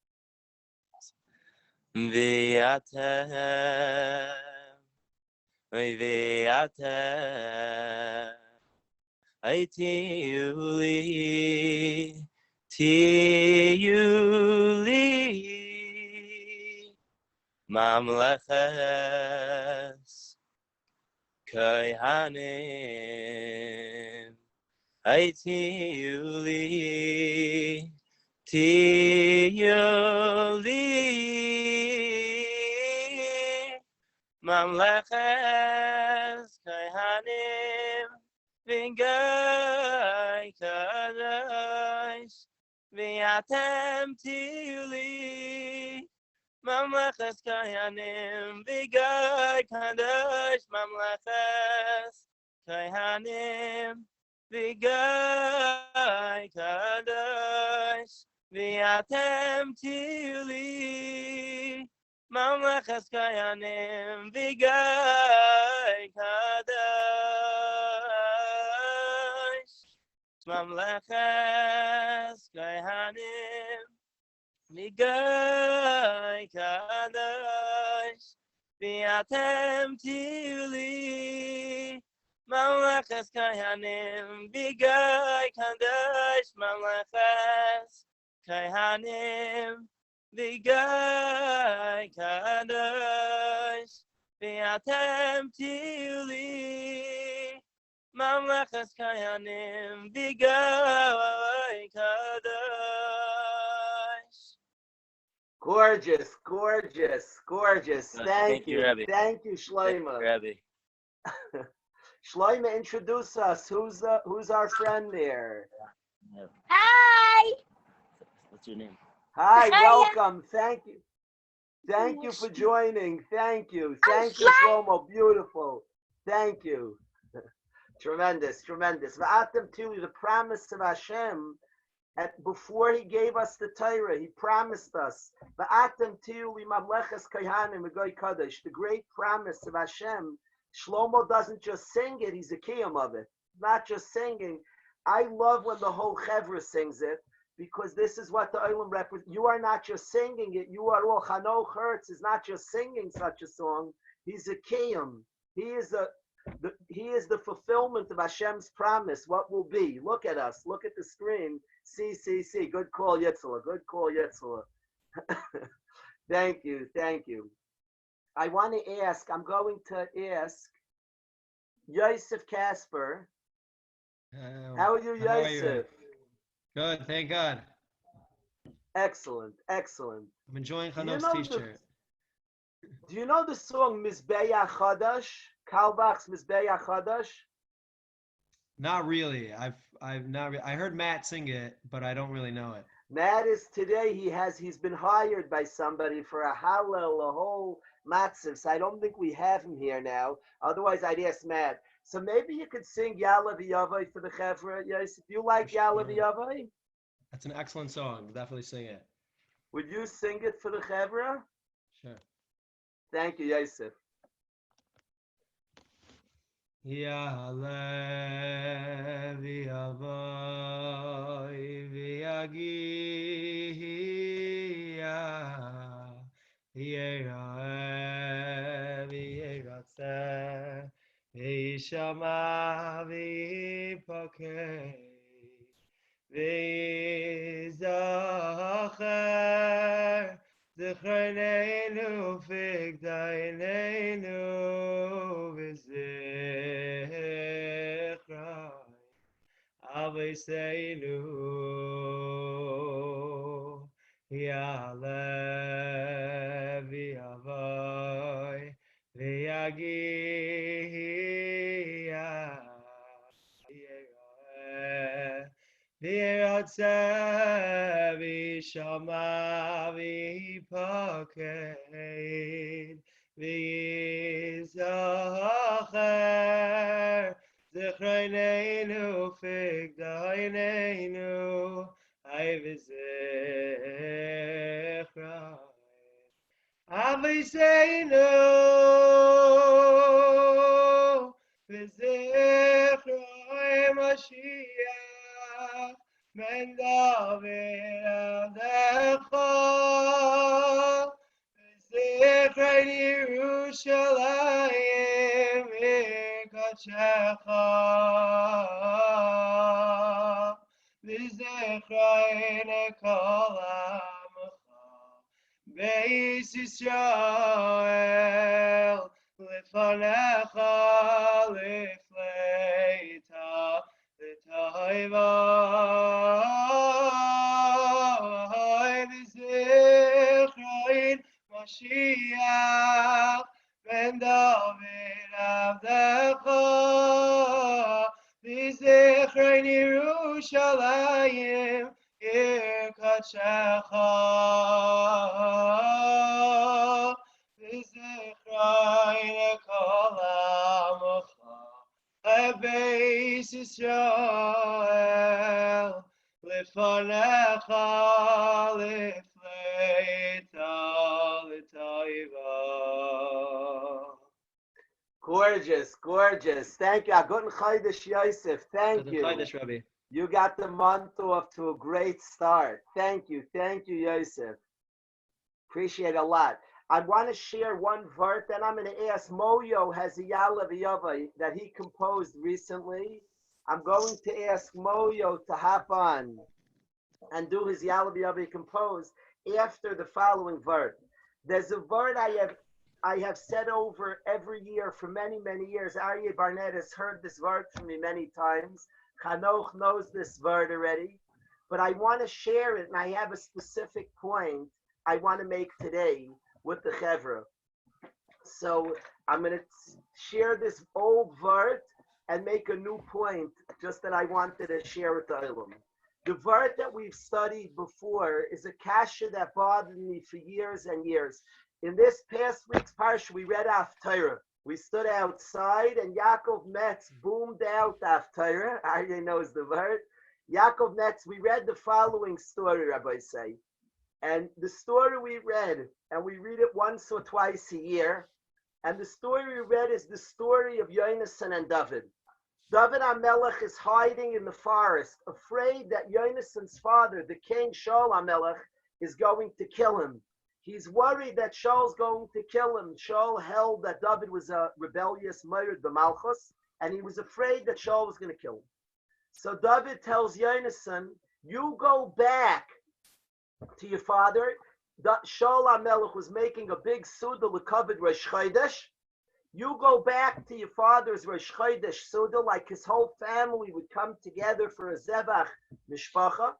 Mamleches Kohanim Aitiyuli Tiyuli Mamleches Kohanim Vingai Kadosh Viatem Tiyuli Mamleches Kohanim Vigai Kadosh Mamleches Kohanim Vigai Kadosh Viatem Tili Mamleches Kohanim Vigai Kadosh Mamleches Kohanim Vigai Kadosh Viatem Tili Mamleches Kohanim Vigai Kadosh Mamleches Kohanim Vigai Kadosh Viatem Tili Mamleches Kohanim Vigai Kadosh. Gorgeous, gorgeous, gorgeous. Thank you. Rabbi. Thank you, Shlomo. Rabbi. Shlomo, introduce us. Who's our friend there? Hi. What's your name? Hi, welcome. Thank you. Thank you for joining. Thank you. Thank you, Shlomo. Beautiful. Thank you. Tremendous, tremendous. V'atem tili, the promise of Hashem, before he gave us the Torah, he promised us, V'atem tili mamleches kohanim v'goy kadosh, the great promise of Hashem. Shlomo doesn't just sing it, he's a kiyum of it. Not just singing. I love when the whole chevra sings it, because this is what the Olam represents. You are not just singing it, you are all, Chanoch Hertz is not just singing such a song, he's a kiyum. He is the fulfillment of Hashem's promise, what will be. Look at us, look at the screen. See. Good call, Yitzhak. Good call, Yitzhak. Thank you. I want to ask, I'm going to ask Yosef Kasper. How are you, Yosef? How are you? Good, thank God. Excellent. I'm enjoying Chanoch's t-shirt. Do you know the song Mizbeach Chadash? Kalbach's Mizbeach Chadash? Not really. I've not. I heard Matt sing it, but I don't really know it. Matt is today. He's been hired by somebody for a hallel, a whole matziv. So I don't think we have him here now. Otherwise, I'd ask Matt. So maybe you could sing Yala V'Yavai for the Chevra. Yes, if you like Yala V'Yavai, that's an excellent song. Definitely sing it. Would you sing it for the Chevra? Sure. Thank you, Yosef. Ya'aleh v'yavai v'yagiya v'yirah v'yiratzeh v'yishama v'yipokeh v'yizacher zechreinenu figdainenu v'zichrai Aviseinu Yalev Yavoy V'yagia V'yiratzeh v'yishama v'yipoked v'yizacher Zechreinenu figdainenu ay v'zechrai Aviseinu v'zechrai Mashiach ben Dovid avdecha v'zechrai Yerushalayim Kachecha v'zechrein kol amecha beis Yisrael lefanecha lefleita l'toiva v'zechrein Mashiach ben Dovid avdecha v'zechrein Yerushalayim ir kachecha v'zechrein kol amecha beis Yisrael lefanecha lefleita l'toiva. Gorgeous, gorgeous. Thank you. Guten Chodesh, Yosef. Thank you. Rabbi. You got the month off to a great start. Thank you, Yosef. Appreciate it a lot. I want to share one verse, and I'm going to ask Moyo has a Yalav Yava that he composed recently. I'm going to ask Moyo to hop on and do his Yalav Yava he composed after the following verse. There's a verse I have said over every year for many, many years. Aryeh Barnett has heard this word from me many times. Chanoch knows this word already. But I want to share it, and I have a specific point I want to make today with the Chevra. So I'm going to share this old word and make a new point, just that I wanted to share with the Olam. The word that we've studied before is a kasha that bothered me for years and years. In this past week's parsha, we read Torah. We stood outside, and Yaakov Metz boomed out Torah. Arya knows the word. Yaakov Metz, we read the following story, Rabbi say. And the story we read, and we read it once or twice a year, and the story we read is the story of Yonasan and Dovid. Dovid HaMelech is hiding in the forest, afraid that Yonasan's father, the king Shaul HaMelech, is going to kill him. He's worried that Shaul's going to kill him. Shaul held that Dovid was a rebellious murdered B'malchus, and he was afraid that Shaul was going to kill him. So Dovid tells Yonasan, you go back to your father. Shaul HaMelech was making a big Suda l'kavod Rosh Chodesh. You go back to your father's Rosh Chodesh Suda, like his whole family would come together for a Zevach Mishpacha,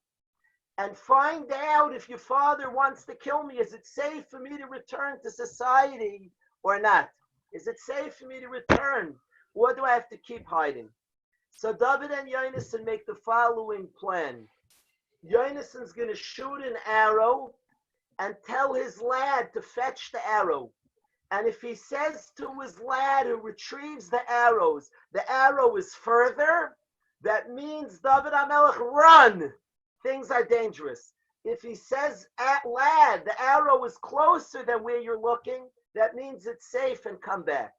and find out if your father wants to kill me. Is it safe for me to return to society or not? Is it safe for me to return? Or do I have to keep hiding? So David and Yonasan make the following plan. Yonasan's going to shoot an arrow and tell his lad to fetch the arrow. And if he says to his lad who retrieves the arrow is further, that means David HaMelech, run! Things are dangerous. If he says, lad, the arrow is closer than where you're looking, that means it's safe and come back.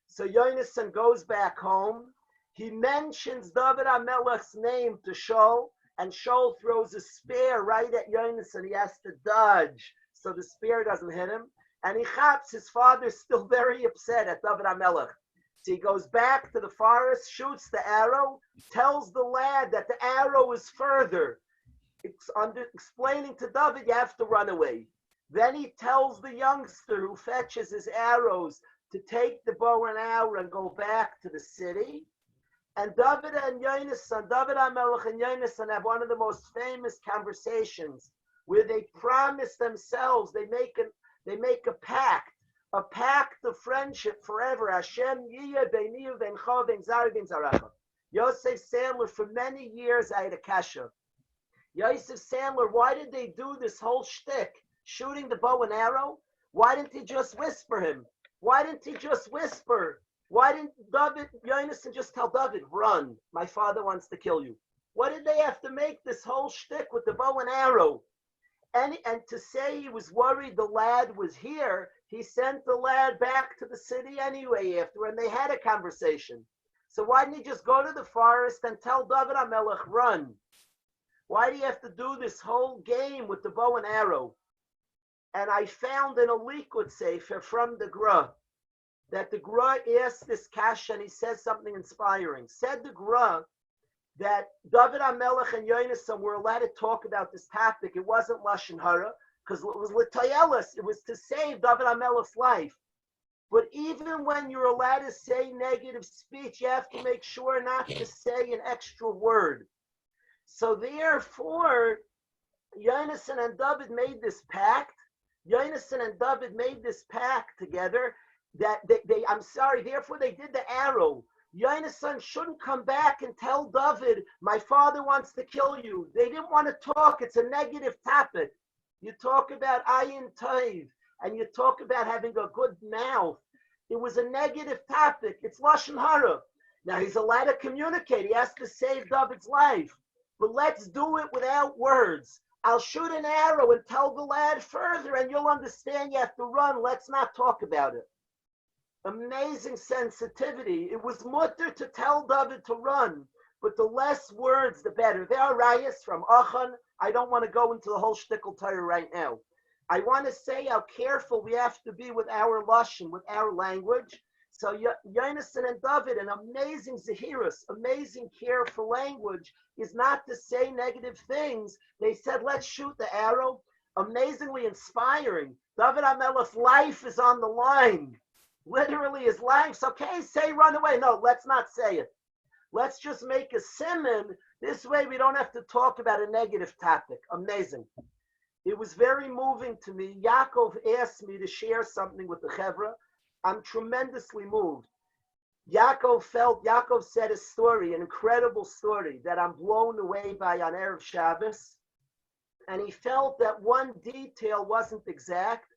So Yonasan goes back home. He mentions David HaMelech's name to Shaul, and Shaul throws a spear right at Yonasan. He has to dodge so the spear doesn't hit him. And he chaps, his father's still very upset at Dovid HaMelech. So he goes back to the forest, shoots the arrow, tells the lad that the arrow is further. It's explaining to Dovid, you have to run away. Then he tells the youngster who fetches his arrows to take the bow and arrow and go back to the city. And Dovid and Yonasan, Dovid HaMelech and Yonasan have one of the most famous conversations where they promise themselves, they make a pact of friendship forever. Hashem yiyeh beini u'beincha u'bein zari u'bein zaracha. Yosef Sandler, for many years I had a kasha. Yosef Sandler, why did they do this whole shtick, shooting the bow and arrow? Why didn't he just whisper him? Why didn't he just whisper? Why didn't Dovid, Yonasan just tell Dovid, run, my father wants to kill you? Why did they have to make this whole shtick with the bow and arrow? And to say he was worried the lad was here, he sent the lad back to the city anyway after, and they had a conversation. So why didn't he just go to the forest and tell Dovid HaMelech, run? Why do you have to do this whole game with the bow and arrow? And I found in a liquid sefer from the Gra, that the Gra asked this kasha and he says something inspiring. Said the Gra that Dovid HaMelech and Yonasan were allowed to talk about this topic. It wasn't Lashon Hara, because it was l'tayelis. It was to save Dovid HaMelech's life. But even when you're allowed to say negative speech, you have to make sure not to say an extra word. So therefore, Yonasan and Dovid made this pact. Yonasan and Dovid made this pact together that therefore they did the arrow. Yonasan shouldn't come back and tell Dovid, my father wants to kill you. They didn't want to talk. It's a negative topic. You talk about ayin tov, and you talk about having a good mouth. It was a negative topic. It's Lashon Hara. Now he's allowed to communicate. He has to save David's life. But let's do it without words. I'll shoot an arrow and tell the lad further, and you'll understand you have to run. Let's not talk about it. Amazing sensitivity. It was mutter to tell David to run, but the less words, the better. There are rayas from Achan. I don't want to go into the whole shtickle Torah right now. I want to say how careful we have to be with our lashon, with our language. So Yonasan and Dovid, an amazing zahirus, amazing careful language, is not to say negative things. They said, let's shoot the arrow. Amazingly inspiring. Dovid HaMelech's life is on the line. Literally his life. Okay, say run away. No, let's not say it. Let's just make a siman. This way we don't have to talk about a negative topic. Amazing. It was very moving to me. Yaakov asked me to share something with the Chevra. I'm tremendously moved. Yaakov said a story, an incredible story that I'm blown away by on Erev Shabbos. And he felt that one detail wasn't exact.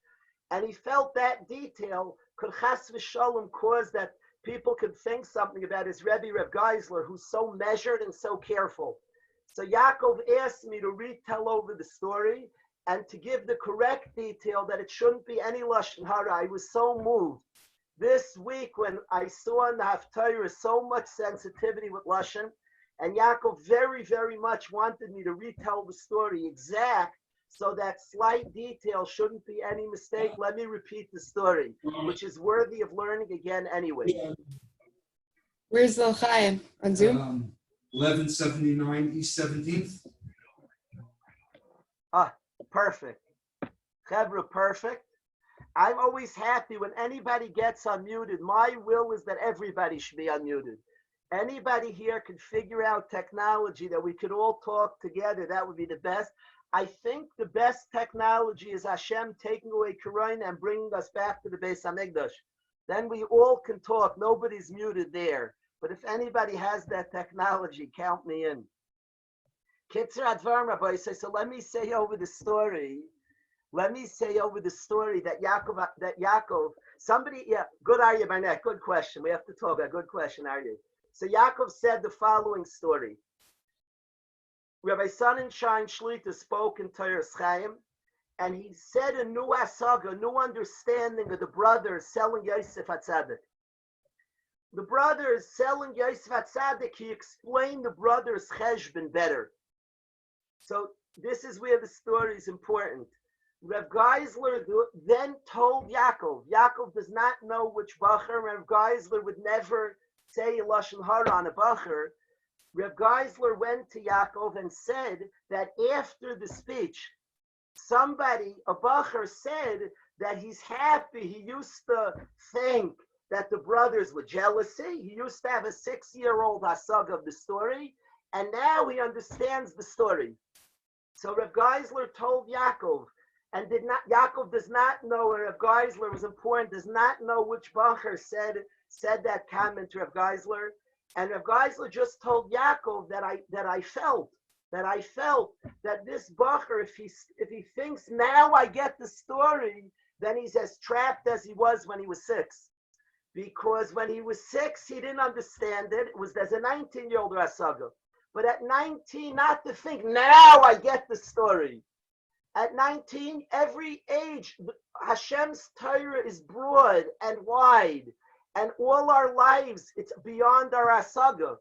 And he felt that detail could chas v'shalom cause that people could think something about his Rebbe, Reb Geisler, who's so measured and so careful. So Yaakov asked me to retell over the story and to give the correct detail that it shouldn't be any Lashon Hara. I was so moved. This week when I saw in the Haftarah so much sensitivity with Lashon, and Yaakov very, very much wanted me to retell the story exact, so that slight detail shouldn't be any mistake. Let me repeat the story, which is worthy of learning again anyway. Where's Lil Chaim? On Zoom? 1179 East 17th. Perfect. Chevra, perfect. I'm always happy when anybody gets unmuted. My will is that everybody should be unmuted. Anybody here could figure out technology that we could all talk together. That would be the best. I think the best technology is Hashem taking away Corona and bringing us back to the Beis HaMikdash. Then we all can talk. Nobody's muted there. But if anybody has that technology, count me in. Kitzer Advar Rabbi says, so let me say over the story. Let me say over the story that Yaakov, somebody, good Arya Barnett, good question. We have to talk about good question, Arya. So Yaakov said the following story. Rabbi Sonnenschein Shlita spoke in Torah Chaim, and he said a new asaga, a new understanding of the brothers selling Yosef HaTzadik. The brothers selling Yosef HaTzadik, he explained the brothers' cheshbon better. So this is where the story is important. Reb Geisler then told Yaakov. Yaakov does not know which bacher. Reb Geisler would never say a lashon hara on a bacher. Reb Geisler went to Yaakov and said that after the speech, a bacher said that he's happy. He used to think that the brothers were jealousy. He used to have a 6-year-old hasag of the story, and now he understands the story. So Reb Geisler told Yaakov, and Yaakov does not know, or Reb Geisler was important, does not know which bacher said that comment to Reb Geisler. And Reb Geisler just told Yaakov that I felt that this bacher, if he thinks now I get the story, then he's as trapped as he was when he was 6. Because when he was 6, he didn't understand it. It was as a 19-year-old Rasaga. But at 19, not to think, now I get the story. At 19, every age, Hashem's Torah is broad and wide. And all our lives, it's beyond our Asaga.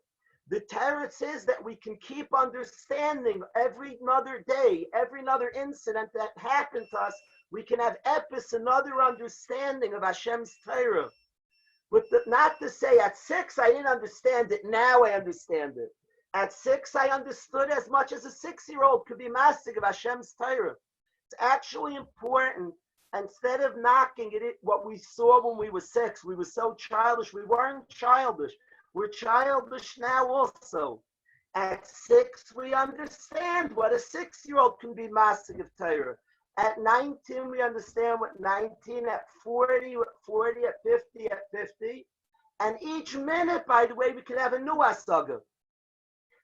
The teretz is that we can keep understanding every another day, every another incident that happened to us. We can have another understanding of Hashem's Torah. But not to say at 6 I didn't understand it, now I understand it. At 6 I understood as much as a 6-year-old could be mastic of Hashem's Torah. It's actually important. Instead of knocking it, what we saw when we were 6, we were so childish. We weren't childish. We're childish now also. At 6, we understand what a 6-year-old can be mastic of Torah. At 19, we understand what 19, at 40, at 50, at 50. And each minute, by the way, we can have a new asaga.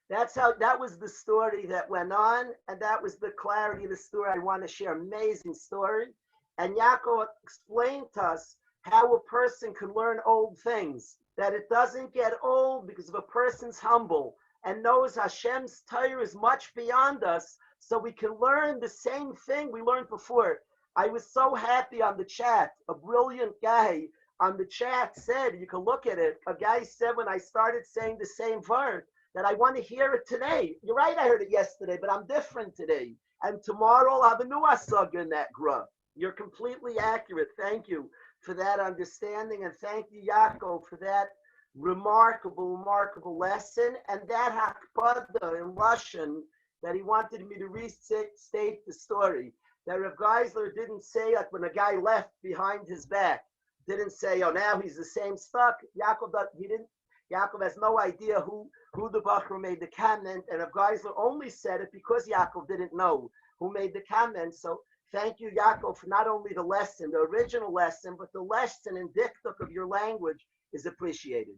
That was the story that went on, and that was the clarity of the story. I want to share amazing story. And Yaakov explained to us how a person can learn old things, that it doesn't get old because if a person's humble and knows Hashem's Torah is much beyond us, so we can learn the same thing we learned before. I was so happy on the chat. A brilliant guy on the chat said, you can look at it, a guy said when I started saying the same word, that I want to hear it today. You're right, I heard it yesterday, but I'm different today. And tomorrow I'll have a new asag in that gra. You're completely accurate. Thank you for that understanding. And thank you, Yaakov, for that remarkable lesson. And that hakpada in Russian that he wanted me to restate the story. That Rav Geisler didn't say, like when a guy left behind his back, didn't say, oh, now he's the same stuck. Yaakov has no idea who the Bachar made the comment, and Rav Geisler only said it because Yaakov didn't know who made the comment. So thank you, Yaakov, for not only the lesson, the original lesson, but the lesson in diktuk of your language is appreciated.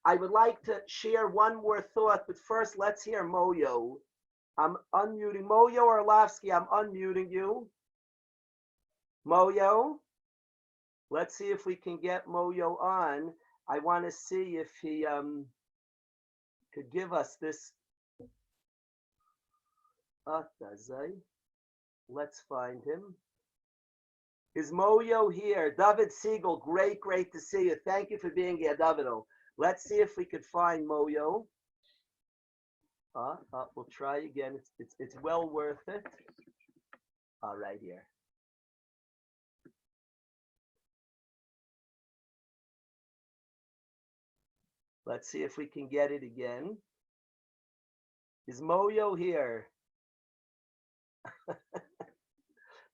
I would like to share one more thought, but first let's hear Moyo. I'm unmuting Moyo Orlovsky. I'm unmuting you. Moyo. Let's see if we can get Moyo on. I want to see if he could give us this. Let's find him. Is Moyo here? David Siegel, great to see you. Thank you for being here, Davido. Let's see if we could find Moyo. We'll try again. It's well worth it. All right, here. Let's see if we can get it again. Is Moyo here?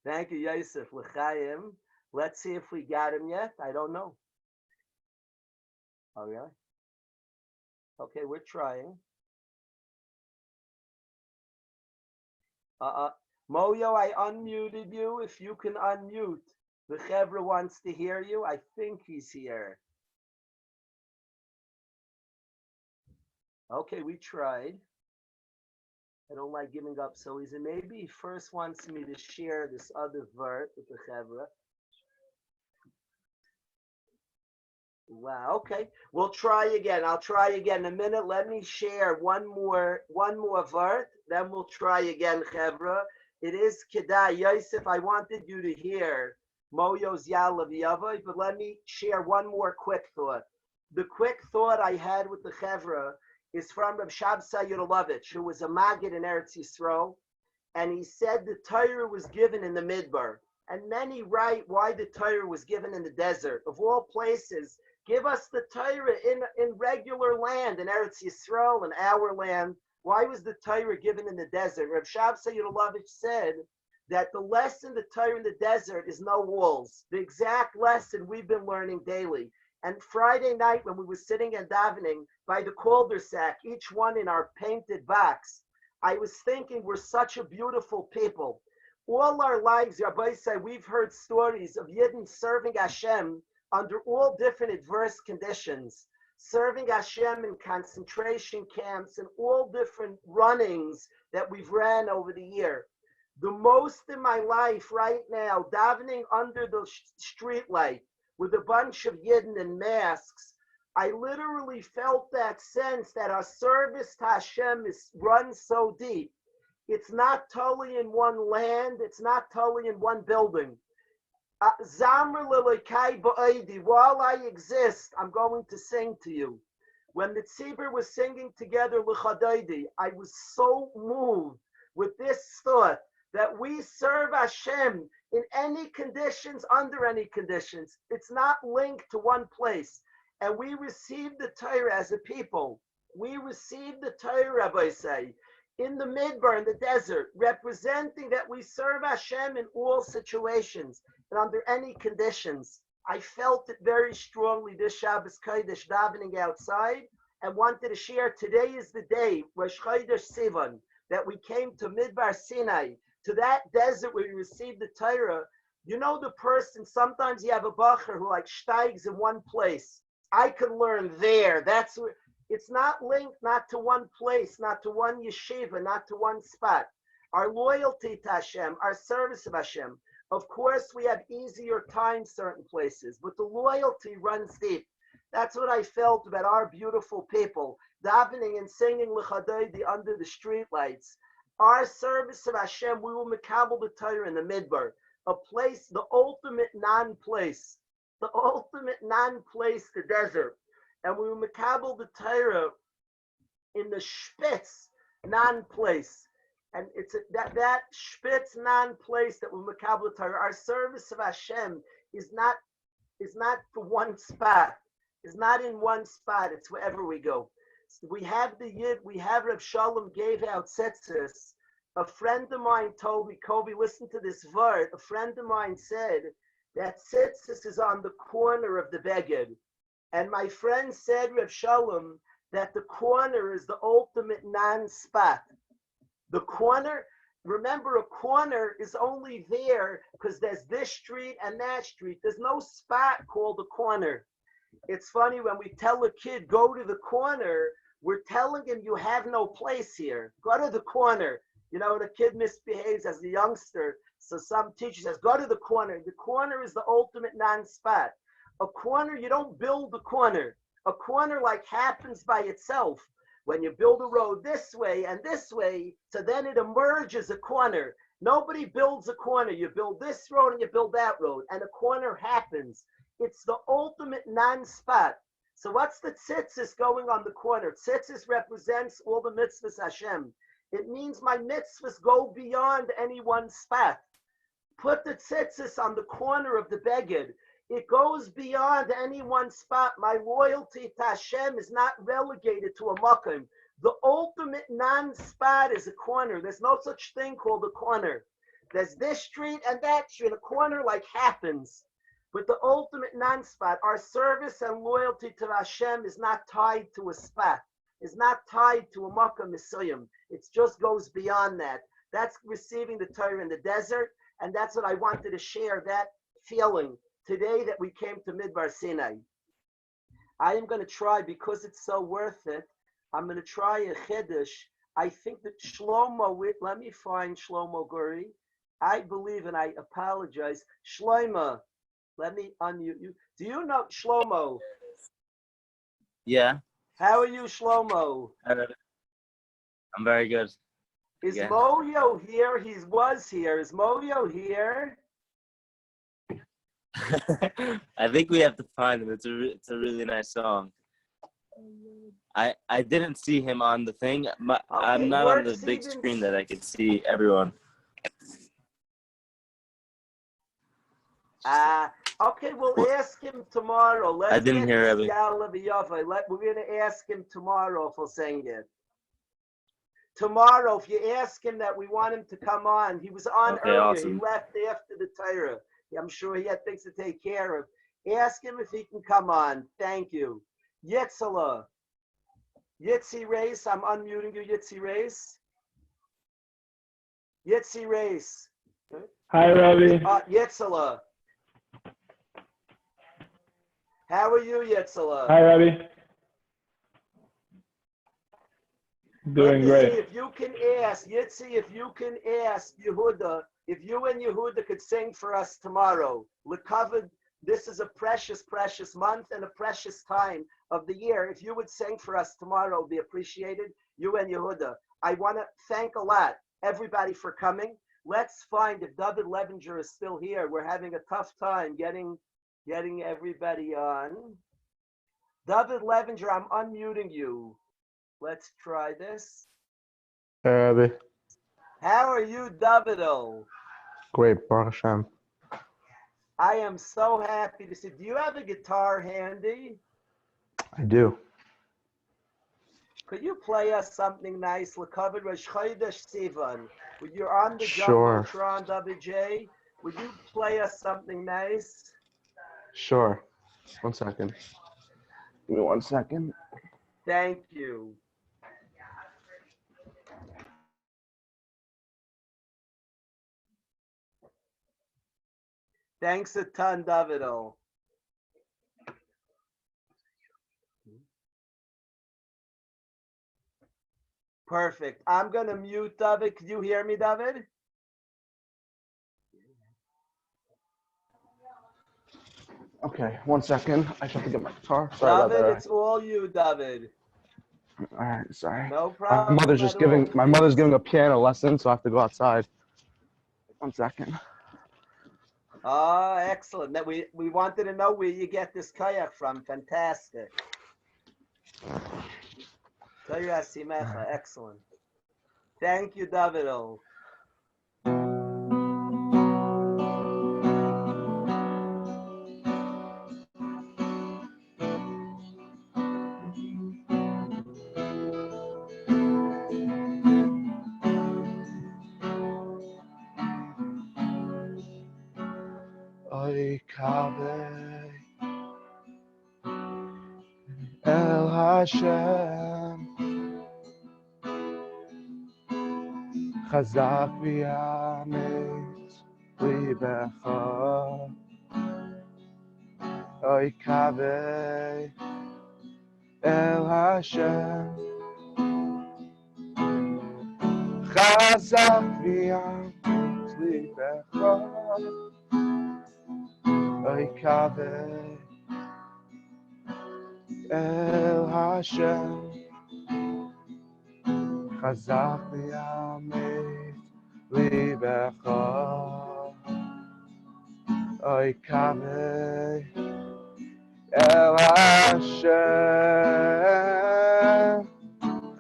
Thank you, Yosef. L'chaim. Let's see if we got him yet. I don't know. Oh, really? Okay, we're trying. Moyo, I unmuted you. If you can unmute. The Chevra wants to hear you. I think he's here. Okay, we tried. I don't like giving up so easy. Maybe he first wants me to share this other vert with the Chevra. Wow, okay. We'll try again. I'll try again in a minute. Let me share one more vert. Then we'll try again, Chevra. It is Kedai. Yosef, I wanted you to hear Moyo's Yalav Yavai, but let me share one more quick thought. The quick thought I had with the Chevra is from Reb Shabsai Yerolovich, who was a Maggid in Eretz Yisrael. and he said the Torah was given in the Midbar. And many write why the Torah was given in the desert. Of all places, give us the Torah in regular land, in Eretz Yisrael, in our land. Why was the Torah given in the desert? Reb Shabsai Yedolovich said that the lesson the Torah in the desert is no walls. The exact lesson we've been learning daily. And Friday night when we were sitting and davening by the cul-de-sac, each one in our painted box, I was thinking we're such a beautiful people. All our lives, Rabbi said, we've heard stories of Yidden serving Hashem under all different adverse conditions, serving Hashem in concentration camps and all different runnings that we've ran over the year. The most in my life right now, davening under the street light with a bunch of Yidden in masks, I literally felt that sense that our service to Hashem runs so deep. It's not totally in one land. It's not totally in one building. While I exist, I'm going to sing to you. When the tzibur was singing together L'chadaydi, I was so moved with this thought that we serve Hashem in any conditions, under any conditions. It's not linked to one place. And we receive the Torah as a people. We receive the Torah, Rabbi say, in the Midbar, in the desert, representing that we serve Hashem in all situations and under any conditions. I felt it very strongly this Shabbos Kodesh davening outside and wanted to share. Today is the day, Rosh Chodesh Sivan, that we came to Midbar Sinai, to that desert where we received the Torah. You know the person, sometimes you have a bacher who like steigs in one place. I can learn there. That's where. It's not linked, not to one place, not to one yeshiva, not to one spot. Our loyalty to Hashem, our service of Hashem. Of course, we have easier times certain places, but the loyalty runs deep. That's what I felt about our beautiful people, davening and singing L'chadaydi under the streetlights. Our service of Hashem, we will makabel the Torah in the Midbar, a place, the ultimate non-place, the desert. And we will makabel the Torah in the spitz non-place. And it's that spitz non-place that we makabel the Torah. Our service of Hashem is not for one spot. It's not in one spot. It's wherever we go. So we have Reb Shalom gave out tzitzis. A friend of mine told me, Kobe, listen to this word. A friend of mine said that tzitzis is on the corner of the beged. And my friend said, Reb Shalom, that the corner is the ultimate non-spot. The corner, remember, a corner is only there because there's this street and that street. There's no spot called a corner. It's funny when we tell a kid, go to the corner, we're telling him you have no place here. Go to the corner. You know, the kid misbehaves as a youngster. So some teacher says, go to the corner. The corner is the ultimate non-spot. A corner, you don't build a corner. A corner like happens by itself. When you build a road this way and this way, so then it emerges a corner. Nobody builds a corner. You build this road and you build that road, and a corner happens. It's the ultimate non-spot. So what's the tzitzis going on the corner? Tzitzis represents all the mitzvahs Hashem. It means my mitzvahs go beyond any one spot. Put the tzitzis on the corner of the beged. It goes beyond any one spot. My loyalty to Hashem is not relegated to a makom. The ultimate non-spot is a corner. There's no such thing called a corner. There's this street and that street. A corner like happens. But the ultimate non-spot, our service and loyalty to Hashem is not tied to a spot. It's not tied to a makom misuyim. It just goes beyond that. That's receiving the Torah in the desert. And that's what I wanted to share, that feeling today that we came to Midbar Sinai. I am going to try, because it's so worth it, I'm going to try a chiddush. I think that Shlomo, let me find Shlomo Guri. I believe, and I apologize. Shlomo, let me unmute you. Do you know Shlomo? Yeah. How are you, Shlomo? I'm very good. Is Yeah. Moyo here? He was here. Is Moyo here? I think we have to find him. It's a really nice song. I didn't see him on the thing. I'm not on the big screen that I could see everyone. Okay, we'll ask him tomorrow. Let's I didn't hear Rabbi. We're going to ask him tomorrow if he'll sing it. Tomorrow, if you ask him that we want him to come on, he was on earlier. Awesome. He left after the Torah. I'm sure he had things to take care of. Ask him if he can come on. Thank you. Yitzhak. Yitzi Reis, I'm unmuting you, Yitzi Reis. Yitzi Reis. Hi, Rabbi. Yitzhak. How are you, Yitzhak? Hi, Rabbi. Doing great. If you can ask, Yitzi, if you can ask Yehuda, if you and Yehuda could sing for us tomorrow, Lekavod, this is a precious, precious month and a precious time of the year. If you would sing for us tomorrow, it would be appreciated. You and Yehuda. I want to thank a lot, everybody, for coming. Let's find if David Levinger is still here. We're having a tough time getting everybody on. David Levinger, I'm unmuting you. Let's try this. Rabbi. How are you, Davido? Great, Baruch Hashem. I am so happy to see. Do you have a guitar handy? I do. Could you play us something nice? Lekavod Rosh Chodesh Sivan. When you're on the Sure. Jumbotron, WJ, would you play us something nice? Sure. 1 second. Give me 1 second. Thank you. Thanks a ton, Davido. Perfect. I'm going to mute David. Can you hear me, David? Okay, 1 second. I just have to get my guitar. Sorry David, about that. it's all you, David. All right, sorry. No problem. My mother's giving a piano lesson, so I have to go outside. 1 second. Oh, excellent. That we wanted to know where you get this kayak from. Fantastic. Torah Simecha. Excellent. Thank you, Davido. Oy Kaveh El Hashem Chazak v'yamet libecha Oy Kaveh El Hashem Chazak v'yamet libecha Oy Kaveh El Hashem Chazak v'yamet libecha Oy Kaveh El Hashem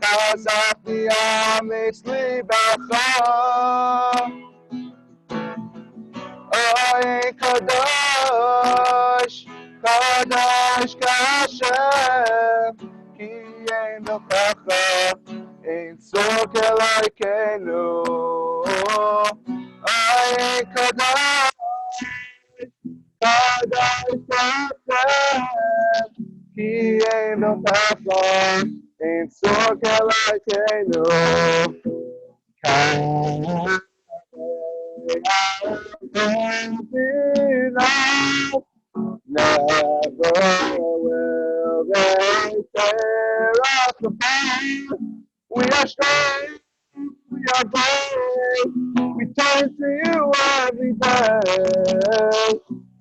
Chazak v'yamet libecha Oy Kadosh Kadosh Kashem Ki ein nochacha ein tzok Elokeinu Oy Kadosh Kadosh Kashem Ki ein nochacha ein tzok Elokeinu Never will they tear us apart. We are strong, we are brave. We turn to you every day.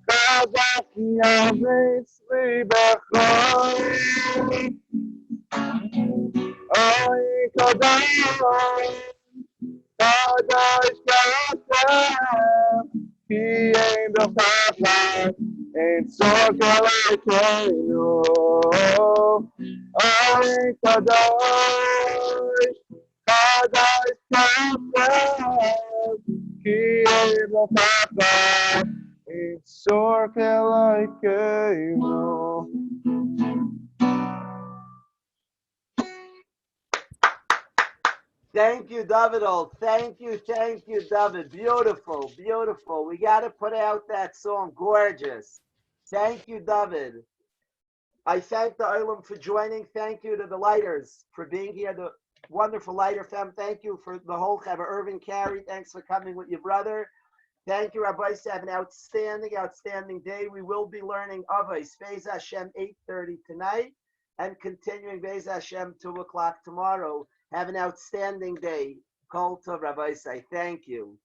Chazak yametz libecha. Oy Kadosh, Kadosh Kashem. Ki ein nochacha Yitzhak Elokeinu, Oy Kadosh, Kadosh Kadosh, Ki Elokecha, Yitzhak Elokeinu. Thank you, Dovid. Thank you, Dovid. Beautiful, beautiful. We got to put out that song. Gorgeous. Thank you, Dovid. I thank the Olam for joining. Thank you to the lighters for being here. The wonderful lighter fam. Thank you for the whole Chaver Irvin Carey. Thanks for coming with your brother. Thank you, Rabbi. Have an outstanding day. We will be learning Avos, Beis Hashem, 8:30 tonight, and continuing Beis Hashem, 2 o'clock tomorrow. Have an outstanding day. Kol Tov, Rabbi. Thank you.